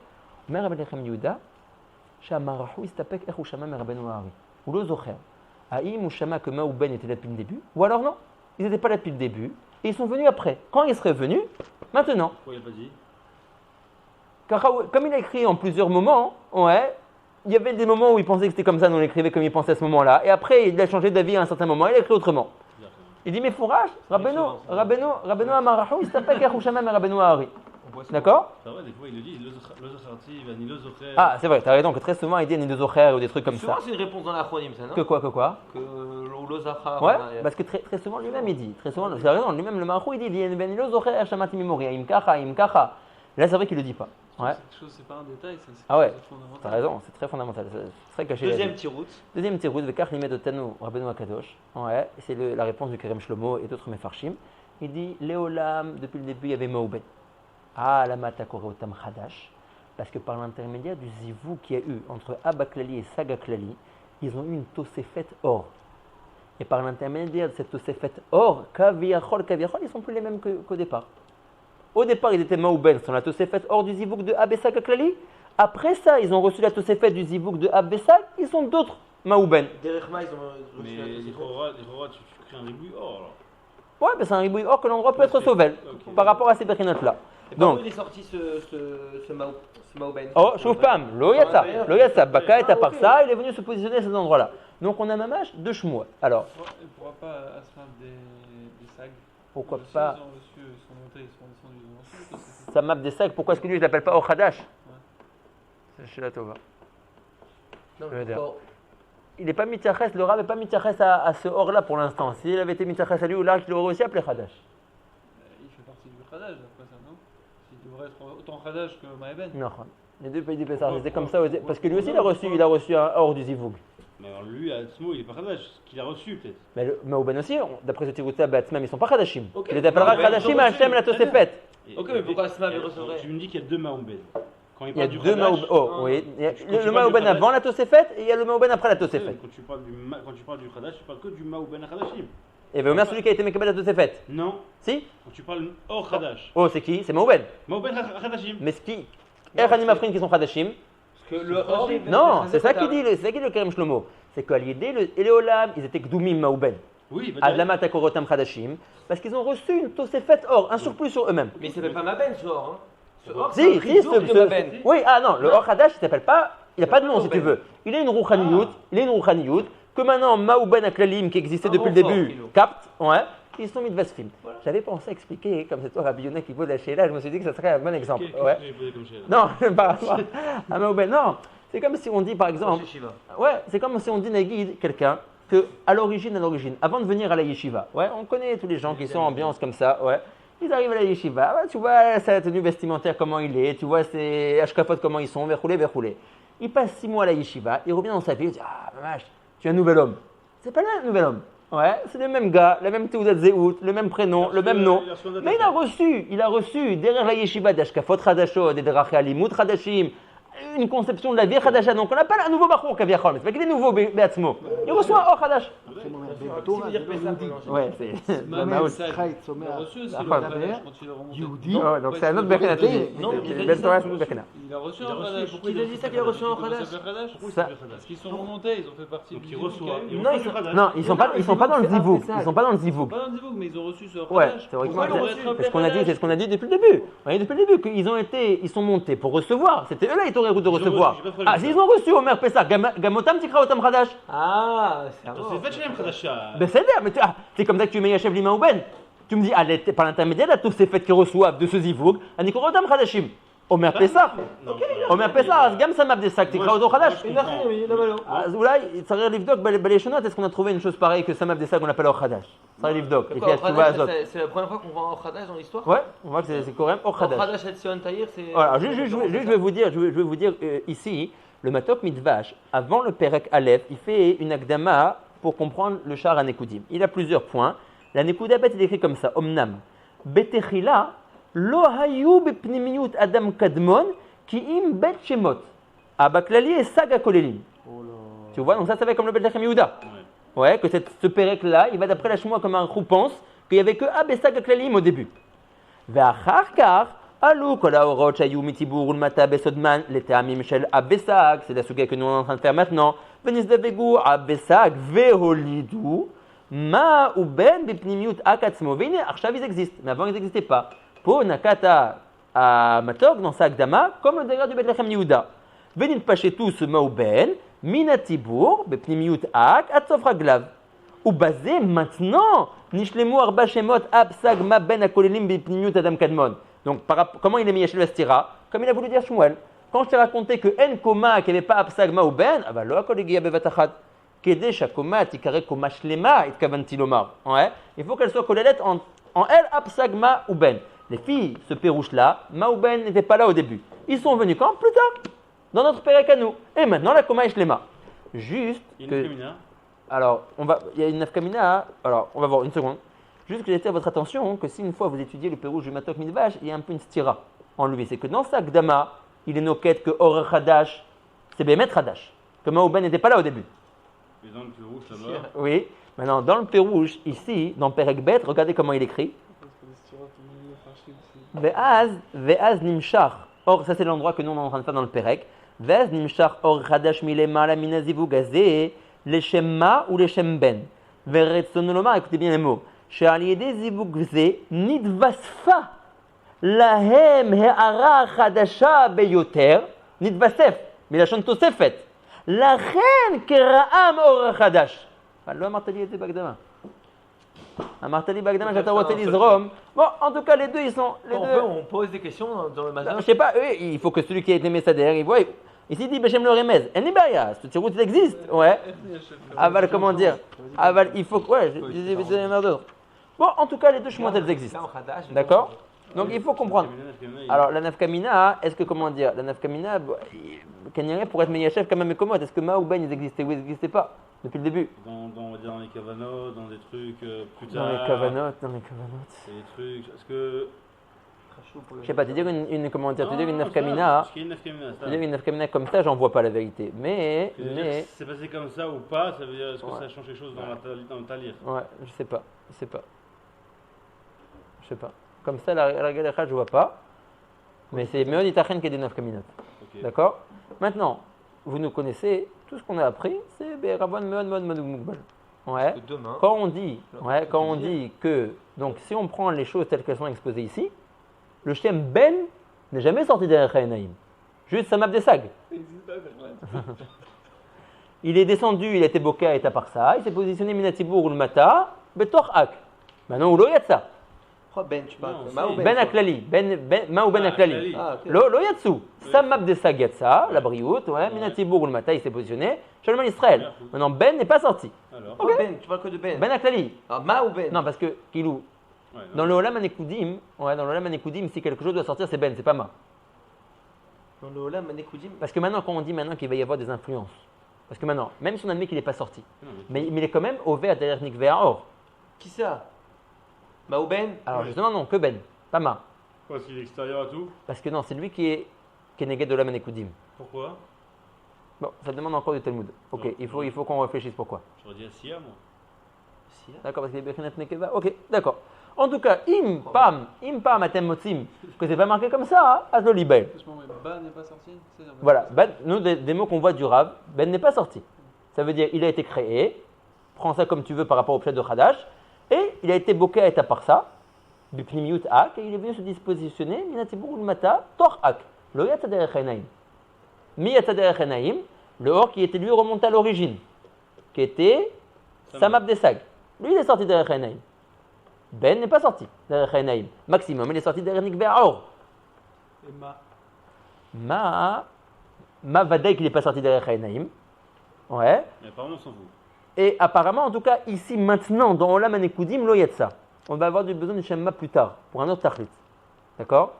Mer Ben Lechem Yehuda, Shamarahu Istapek Echu Shama Merabenu Ari. ou le Zocher. Haïm ou Shama que Ma ou Ben étaient là depuis le début, ou alors non, ils n'étaient pas là depuis le début, et ils sont venus après. Quand ils seraient venus, maintenant.
Pourquoi il n'a pas dit?
Car, comme il a écrit en plusieurs moments, ouais, il y avait des moments où il pensait que c'était comme ça, nous on l'écrivait comme il pensait à ce moment-là, et après il a changé d'avis à un certain moment, il a écrit autrement.
D'accord.
Il dit, mais fourrage, Rabbeinu Amarahu, il s'appelle Kachouchama, mais Rabbeinu Ahari. D'accord?
C'est vrai, des fois il le dit, le Zacharti, Vani le Zocher.
Ah, c'est vrai, t'as raison, que très souvent il dit ni deux Zocher ou des trucs comme
Souvent,
ça.
c'est une réponse dans l'acronyme, ça, non?
Que quoi?
Que l'Ozachar.
Ouais, parce que très souvent lui-même il dit, très souvent, tu as raison, lui-même le Marachou il dit, ni lo Zocher Shamati Mimori, Imkacha. Là c'est vrai qu'il le dit pas. Ouais.
Cette chose, c'est pas un détail, ça, c'est
Ah ouais,
quelque chose de fondamental.
t'as raison, c'est très fondamental, c'est très caché.
Deuxième tiroute.
Deuxième tirout, Vekach Limet Otanu Rabbeinu Akadosh. Ouais, c'est la réponse du Kerem Shlomo et d'autres Mefarshim. Il dit, Léolam, depuis le début il y avait Mauben. Ah, la Matakore Otam Khadash. Parce que par l'intermédiaire du zivou qu'il y a eu entre Abba Klali et Saga Klali, ils ont eu une Tosefet or. Et par l'intermédiaire de cette Tosefet or, Kaviachol, ils sont plus les mêmes qu'au départ. Au départ, ils étaient Mauben, sur la Tosefet or du zivouk de Abba Saga Klali. Après ça, ils ont reçu la Tosefet du zivouk de Abba Saga, ils sont d'autres Mauben.
Derechma, ils ont
Mais les Chora, tu crées un ribouille or alors.
Ouais, mais c'est un ribouille or que l'endroit peut être sauvel
Ok.
par rapport à ces béchinotes-là.
Donc,
Donc,
il est sorti ce Mauben.
oh, Choufam, lo yatsa, Baka est à part ça, il est venu se positionner à cet endroit-là. Donc on a Mamash de Shmuel. Alors,
Pourquoi pas Asmab des sags?
pourquoi
Aussi,
pas
Ils ont reçu, ils sont montés, ils sont descendus, ils ont reçu. Ça, c'est-
Samab des sacs, pourquoi est-ce que lui je l'appelle pas Ochadash? C'est chez la Tova.
Non,
Je veux dire.
encore-
Il n'est pas mitachès, le Rav n'est pas mitachès à ce or-là pour l'instant. S'il avait été mitachès à lui ou là, il aurait aussi appelé Khadash.
Il fait partie du Khadaj après ça, non? Il devrait être autant Khadaj que Maïben.
Non, les deux pays du Pessar, c'était comme ça. Parce que lui aussi il a reçu un or du Zivoug.
Mais alors lui, à Atzmo, il est pas Khadash, qu'il a reçu peut-être.
Mais le Mauben aussi, d'après ce Tirouta, même ils ne sont pas Khadashim.
Ok.
Il les appellera
Non, mais
Khadashim
ils ont
à
reçu.
Hachem la Tosefet.
Ok, mais pourquoi Asmab il recevrait?
Tu me dis qu'il y a deux Maoumben. Quand
Il y a
parle du
deux
Khadash,
Mauben. Oh, oui. Il y a
Quand tu
le
parles
Mauben
du Khadash-
avant la Tosefet et il y a le Mauben après la Tosefet.
Quand tu parles du Khadash, tu parles que du Maouben Khadashim.
Et Omer, celui qui a été Mekabel la Tosefet.
Non,
Si?
quand tu parles hors Khadash.
Oh, c'est qui? C'est Mauben.
Maouben Khadashim.
Mais ce qui. Erhanim Afrin qui sont Khadashim.
Parce que le or, il-
Non, c'est ça qui dit le Kerem Shlomo. C'est qu'à l'idée, le Eléolam, ils étaient Gdoumim Mauben.
Oui,
Adlama Takorotam Khadashim. Parce qu'ils ont reçu une Tosefet or, un surplus sur eux-mêmes.
Mais il s'appelle pas Maben ce or. Hein. Ce or,
Si,
c'est un
si,
rizour de Maben.
oui, ah non, le
Non.
Or Hadash, il s'appelle pas, il n'y a pas de nom si
Mauben.
tu veux. Il a une rouchaniyut, que maintenant Maouben Aklalim qui existait
Un
depuis
bon
le
fort,
début
Philo.
capte, ouais, ils sont mis de Vasfim.
Voilà.
J'avais pensé à expliquer, comme c'est toi Rabbi Yonah qui vaut la Sheila, je me suis dit que ça serait un bon exemple.
Qu'est-ce
Ouais.
que j'ai posé comme chien?
Non, par rapport à Maouben, non. C'est comme si on dit par exemple,
Chez Shiva.
ouais, c'est comme si on dit Nagid, quelqu'un, que à l'origine, avant de venir à la yeshiva, ouais, on connaît tous les gens qui sont en ambiance comme ça, ouais. Ils arrivent à la yeshiva, ouais, tu vois sa tenue vestimentaire comment il est, tu vois ses ashkafot comment ils sont, verroulés. Il passe 6 mois à la yeshiva, il revient dans sa ville, il dit ah mamash, tu es un nouvel homme. C'est pas là un nouvel homme. Ouais, c'est le même gars, la même Teudat Zéhout, le même prénom, le même nom. Mais il a reçu derrière la yeshiva d'ashkafot hadashot, des drachei alimut hadashim, une conception de la vie hadasha. Donc on appelle un nouveau bachour kaviachol, mais c'est pas qu'il est nouveau beatzmo. Il reçoit un or hadash. Ouais, c'est la
Maïben,
maout.
ça, il a reçu aussi
Ah,
le
pas
Khadaj quand il est remonté.
Yehudi.
Oh, donc c'est un autre Bechina.
Non, il a dit
Ben
ça.
Torah, Bechina.
Il a reçu
Il a
un
reçu,
Khadaj.
pourquoi
Il a dit ça qu'il a reçu un Khadaj.
Ça-
Parce qu'ils sont remontés, ils ont fait partie
Donc
du
il
Zivouk
reçoit.
qu'il y a eu.
Il
Non,
reçoit du Khadash.
Non, ils sont pas dans le zivouk. Ils sont pas dans le zivouk.
Pas dans le Zivouk, mais ils ont reçu ce
Ouais,
Khadaj.
théoriquement,
Pourquoi ils auraient
c'est ce qu'on a dit, c'est ce qu'on a dit depuis le début. On a dit depuis le début qu'ils sont montés pour recevoir. C'était eux là, ils auraient route de
Ils ont
recevoir.
reçu, j'ai pas de problème.
Ah, s'ils ont reçu Omer Pessah, Gamotam Tikraotam Khadash.
Ah, c'est un
C'est fait chez Khadasha.
Ben c'est bien, mais c'est comme ça que tu mets Yachev Lima ou Ben. Tu me dis, par l'intermédiaire de tous ces faits qu'ils reçoivent de ce zivouk, Anikorodam Khadashim. Omer Pessah. Omer Pessah, Gam Samab des sacs, Tikraotam Khadash.
Une arrêt, oui, là, voilà.
Là, ça arrive l'ivdok, Baleshonot, est-ce qu'on a trouvé une chose pareille que Samab des sacs qu'on appelle Or Khadash? Ça arrive l'ivdok. Et
Pourquoi
puis, tu vois,
Khadash,
Azot.
c'est la première fois qu'on voit un Khadash dans l'histoire.
Ouais, on voit que c'est quand même Or Khadash.
Khadash et Sion Tahir, c'est.
Voilà, je vais vous dire ici, le Matok Mitvash, avant le Perek Aleph, il fait une akdama pour comprendre le char à Nekoudim. Il a plusieurs points. La Nekudabat est écrit comme ça, Omnam. Betechila, lo hayu bepnimiyut adam kadmon, ki im bet shemot. Abaklali et saga kolelim. Tu vois, donc ça va comme le Bet Lechem Yehuda. Ouais, que ce Perek-là, il va d'après la Shmoua comme un roux pense qu'il n'y avait que Abessaga Klalim au début. ואחר כך עלו כל ההוראות שהיו מציבור ולמטה בסודמן לטעמים של אבסג, c'est la souga que nous on est en train de faire maintenant, ונסדבגו הבסג והולידו, מה ובין בפנימיות אק עצמו. והנה, עכשיו ils existent, mais avant ils n'existaient pas. פה נקט המתוק, dans sa הקדמה, comme le דגר du בית לחם יהודה. ונתפשטו מה ובין, מן הציבור, בפנימיות אק, עד סוף רגליו. ובזה maintenant, נשלמו 4 שמות הפסג מה בין הכוללים בפנימיות אדם קדמון. Donc, comment il est mis la stira? Comme il a voulu dire Shmuel. Quand je t'ai raconté que en koma, qu'il n'y avait pas apsagma ou ben, ah ben, lo akol egia bevatachat. Kede shakoma tikare koma shlema it kavanti lomar. Il faut qu'elle soit collélette en elle apsagma ou ben. Les filles, ce pérouche-là, ma ou ben n'étaient pas là au début. Ils sont venus quand? Plus tard. Dans notre pérec à nous. Et maintenant, la koma est shlema. Juste que. Alors, il y a une nafkamina. Alors, on va voir une seconde. Juste que j'attire à votre attention que si une fois vous étudiez le pérouge du Matok Midvash, il y a un peu une stira en lui. C'est que dans sa Gdama, il est noquette que Or Hadash, c'est Bémet Hadash. Que Maouben n'était pas là au début.
Et dans le pérouge là-bas.
Oui. Maintenant, dans le pérouge, ici, dans Perek Bet, regardez comment il écrit. Ve'az nimshach. Or, ça c'est l'endroit que nous on est en train de faire dans le Perek. Ve'az nimshach Or Hadash milema la minazivu gazé, les Shemma ou les Shemben. Ve'retzonoloma, écoutez bien les mots. שעל ידי זיווג זה נתווספה להם הערה חדשה ביותר, נתווסף, מלשון תוספת, לכן קראם אור החדש. אבל לא אמרת לי את זה בהקדמה. אמרת לי בהקדמה שאתה רוצה לזרום. Bon, en tout cas, les deux, ils sont...
On pose des questions dans le matin.
Je sais pas, eux, il faut que celui qui a été Messader, il voit... Ici, il dit Bechem le Remez. En Iberia, ce tirout, il existe. Ouais. Aval, comment dire? Aval, il faut... Ouais, je disais un d'autres. Bon, en tout cas, les deux chemins, elles existent. D'accord? Donc, il faut comprendre. Alors, la nafkamina, est-ce que, comment dire, la nafkamina, Kanyare pour être Meyachev, quand même, et comment? Est-ce que Ma ou Ben, ils existaient ou ils n'existaient pas depuis le début?
On va dire dans les cavanotes, dans des trucs plus tard.
Dans les cavanotes.
C'est des trucs. Est-ce que.
Je sais pas, te dire comment dire, te dire une nafkamina. Te dire une nafkamina comme ça, j'en vois pas la vérité. Mais.
C'est passé comme ça ou pas, ça veut dire, est-ce que ça change quelque chose dans le talir?
Ouais, je sais pas. Comme ça, la galère, je vois pas. Mais c'est Meod Itachen qui est des nafkaminot. D'accord? Maintenant, vous nous connaissez, tout ce qu'on a appris, c'est Rabban Meod Moukbal. Ouais. Quand on dit que, donc si on prend les choses telles qu'elles sont exposées ici, le Shem Ben n'est jamais sorti derrière Chaïnaïm. Juste Samab des Sag. Il est descendu, il a été boqué à Etaparsa, il s'est positionné Minatibour ou le Mata, Betor Ak. Maintenant, où l'oyat ça?
Pourquoi Ben tu parles?
Ben Aklali. Ma ou Ben Aklali. L'oyatsu. Samab des Sag Yatsa, la brioute, Minatibour ou le Mata, il s'est positionné. Shalom Israël. Maintenant, Ben n'est pas sorti.
Pourquoi Ben? Tu parles que de Ben?
Ben Aklali.
Ma ou Ben?
Non, parce que, Kilou. Dans le Olam Anekoudim, si quelque chose doit sortir, c'est Ben, c'est pas Ma.
Dans le Olam Anekoudim?
Parce que maintenant, quand on dit maintenant qu'il va y avoir des influences, parce que maintenant, même si on admet qu'il n'est pas sorti, mais il est quand même au vert derrière Nikvé Or.
Qui ça? Ma ou Ben?
Alors justement, non, que Ben, pas Ma.
Parce qu'il est extérieur à tout?
Parce que non, c'est lui qui est Neged de Olam Anekoudim.
Pourquoi?
Bon, ça demande encore du Talmud. Ok, il faut qu'on réfléchisse pourquoi.
J'aurais dit Sia, moi.
Sia?
D'accord, parce qu'il est Bechinat Nekeva. Ok, d'accord. En tout cas, Impam Atem Motzim, que c'est pas marqué comme ça, à le libel.
Ben n'est pas sorti.
Voilà, Ben, nous, des mots qu'on voit du Rav, Ben n'est pas sorti. Ça veut dire il a été créé, prends ça comme tu veux par rapport au pshat de Hadash, et il a été boqué à Etaparsa, du Pnimiut Ak, et il est venu se dispositionner, Minatibur Mata, Tor Ak, le Yatzader Echenaim. Mi Yatzader Echenaim, le Or qui était lui remonté à l'origine, qui était Samab Desag. Lui, il est sorti derrière Echenaim. Ben n'est pas sorti derrière Chaïnaïm. Maximum, il est sorti derrière Nikvé Or.
Et
Ma va dire qu'il n'est pas sorti derrière Chaïnaïm. Ouais.
Mais apparemment, on s'en fout.
Et apparemment, en tout cas, ici, maintenant, dans Olam Anekoudim, lo yatsa. On va avoir du besoin de Shemma plus tard, pour un autre tachlit. D'accord?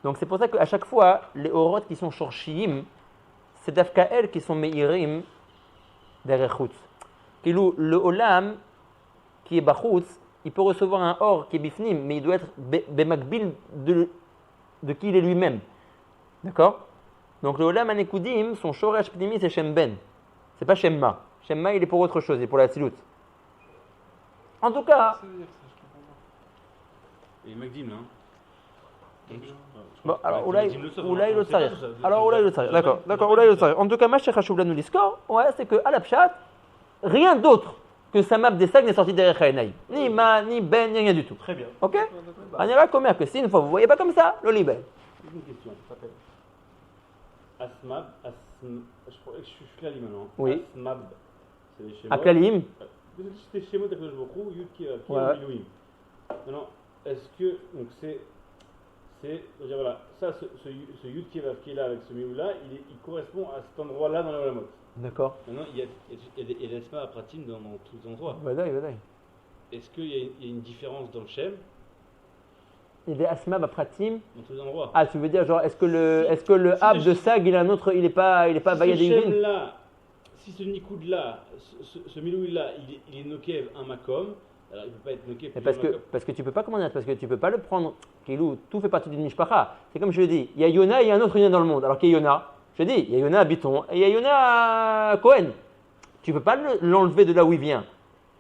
Donc c'est pour ça qu'à chaque fois, les Orot qui sont Shorshiyim, c'est d'Afkael qui sont Meirim derrière Chutz. Le Olam qui est Bachutz, il peut recevoir un or qui est bifnim, mais il doit être bemakbil de qui il est lui-même. D'accord? Donc le Olam Anekoudim, son Shoresh Pnimi, c'est Shem Ben. C'est pas Shemma. Shemma, il est pour autre chose, il est pour la Tzilut. En tout cas.
Et Magdim, là.
Bon, alors,
Ouais,
Oulaï
tu me dis le sauf,
Oulaï
on
le
sait pas
Tsarir.
tout ça.
Alors, Oulaï le Tsarir. D'accord, Oulaï le Tsarir. En tout cas, Mashech Hashublan nous l'iscore, ouais, c'est que à la Pshat, rien d'autre que Samab des Sag n'est sorti derrière Chayenaï. Ni Ma, ni Ben, ni rien du tout.
Très bien.
Ok? On ira comme que si une fois vous voyez pas comme ça, le libelle.
Une question. Asmab, je crois que je suis clali maintenant.
Oui.
Asmab, c'est les schémas.
Akalim,
C'était schéma de Kadosh Baruch Hu, Yud qui
Ouais.
Elohim. Maintenant, est-ce que donc c'est je veux dire, voilà, ça ce Yud qui est là avec ce Miou là, il correspond à cet endroit-là dans la Olamot.
d'accord.
Maintenant, il y a des Asma à Pratim dans tous les endroits.
Vadaï.
Est-ce qu'il y a une différence dans le Shem
Il y a des Asmab à Pratim.
dans tous les endroits?
Ah, tu veux dire, genre, est-ce que le
si
Ab
le
de Sag, il a un autre, il est pas
Si
Vaya
ce
Yudin?
Shem-là, si ce Nikoud là, ce Miloui-là, il est Nokev un Makom, alors il ne peut pas être Nokev
Mais
plusieurs
parce que tu peux pas, comment dire, parce que tu peux pas le prendre, Kilou, tout fait partie d'une mishpacha. C'est comme je le dis, il y a Yona et il y a un autre Yona dans le monde. Alors qu'il y a Yona, je dis, il y a Yona à Biton et il y a Yona à Cohen. Tu peux pas l'enlever de là où il vient.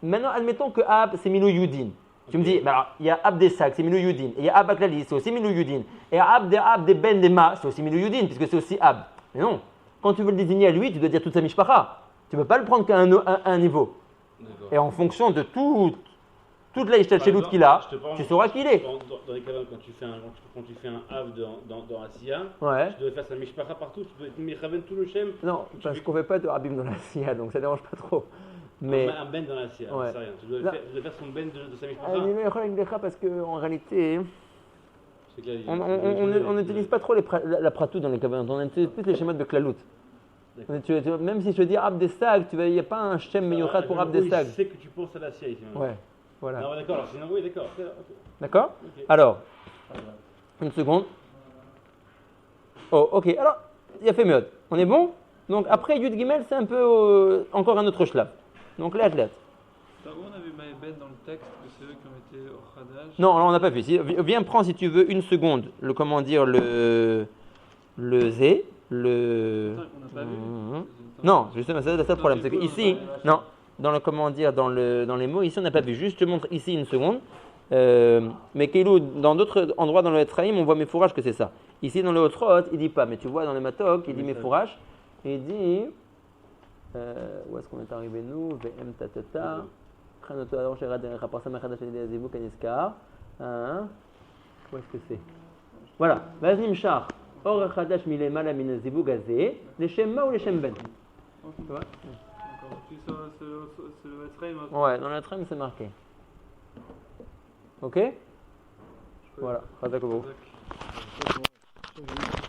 Maintenant, admettons que Ab, c'est Milou Yudin. Tu me dis, bah alors, il y a Ab des Sag, c'est Milou Yudin. Et il y a Ab Aklali, c'est aussi Milou Yudin. Et Ab des Ben des Ma, c'est aussi Milou Yudin, puisque c'est aussi Ab. Mais non, quand tu veux le désigner à lui, tu dois dire toute sa mishpacha. Tu ne peux pas le prendre qu'à un niveau.
D'accord.
Et en fonction de toute la Ishtalchelut qu'il a, tu sauras qui il est.
Dans les cas quand tu fais un Av dans Asiya,
Ouais.
tu dois faire sa Mishpacha partout, tu dois être Mechaven tout le Shem.
Non, parce qu'on ne fait pas de Rabim dans la Sia, donc ça ne dérange pas trop. Mais.
Un Ben dans Asiya,
Ouais.
c'est rien. Tu dois faire son Ben de sa
Ah, mais
Mishpacha.
non, parce qu'en réalité,
C'est clair,
on n'utilise pas trop la pratou dans les cabinets, on utilise plus les schémas de Klalout. Même si je dis Ab des Sag, il n'y a pas un Shem Meyochat pour Ab des Sag.
Je sais que tu penses à l'Asiya ici.
Ouais, voilà.
Non, d'accord, alors sinon, oui, d'accord. Ok.
D'accord.
Ok.
Alors, une seconde. Oh, ok. Alors, il a fait mieux. On est bon? Donc, après Yud Gimel, c'est un peu encore un autre shlaf. Donc, là,
Là où on avait Maïben dans le texte, que c'est eux qui ont été au Khadash.
Non, on n'a pas vu. Viens, prends si tu veux une seconde. Comment dire, le Z.
On n'a pas vu.
Non, justement, c'est ça le problème. C'est que ici, non, dans le comment dire, dans les mots, ici, on n'a pas vu. Juste, je te montre ici une seconde. Mais Keilou, dans d'autres endroits dans le Ephraim, on voit mes fourrages que c'est ça. Ici, dans le Hotrot, il dit pas. Mais tu vois, dans les Matok, il dit mes fourrages. Il dit. Où est-ce qu'on est arrivé, nous? VM tatata. Kranoto alors, j'ai radé, rapport ça, Machadash, et Azibou, Kaniskar. Où est-ce que c'est? Voilà. Vas-y, Mchar. Or, Khadash, Milema, Min Azibou, Gazé. Les Shemma ou les Shemben? Tu vois?
Encore. Puis ça, c'est le Ephraim.
Ouais, dans le train, c'est marqué. Ok? Voilà. Khadakobo.
D'accord.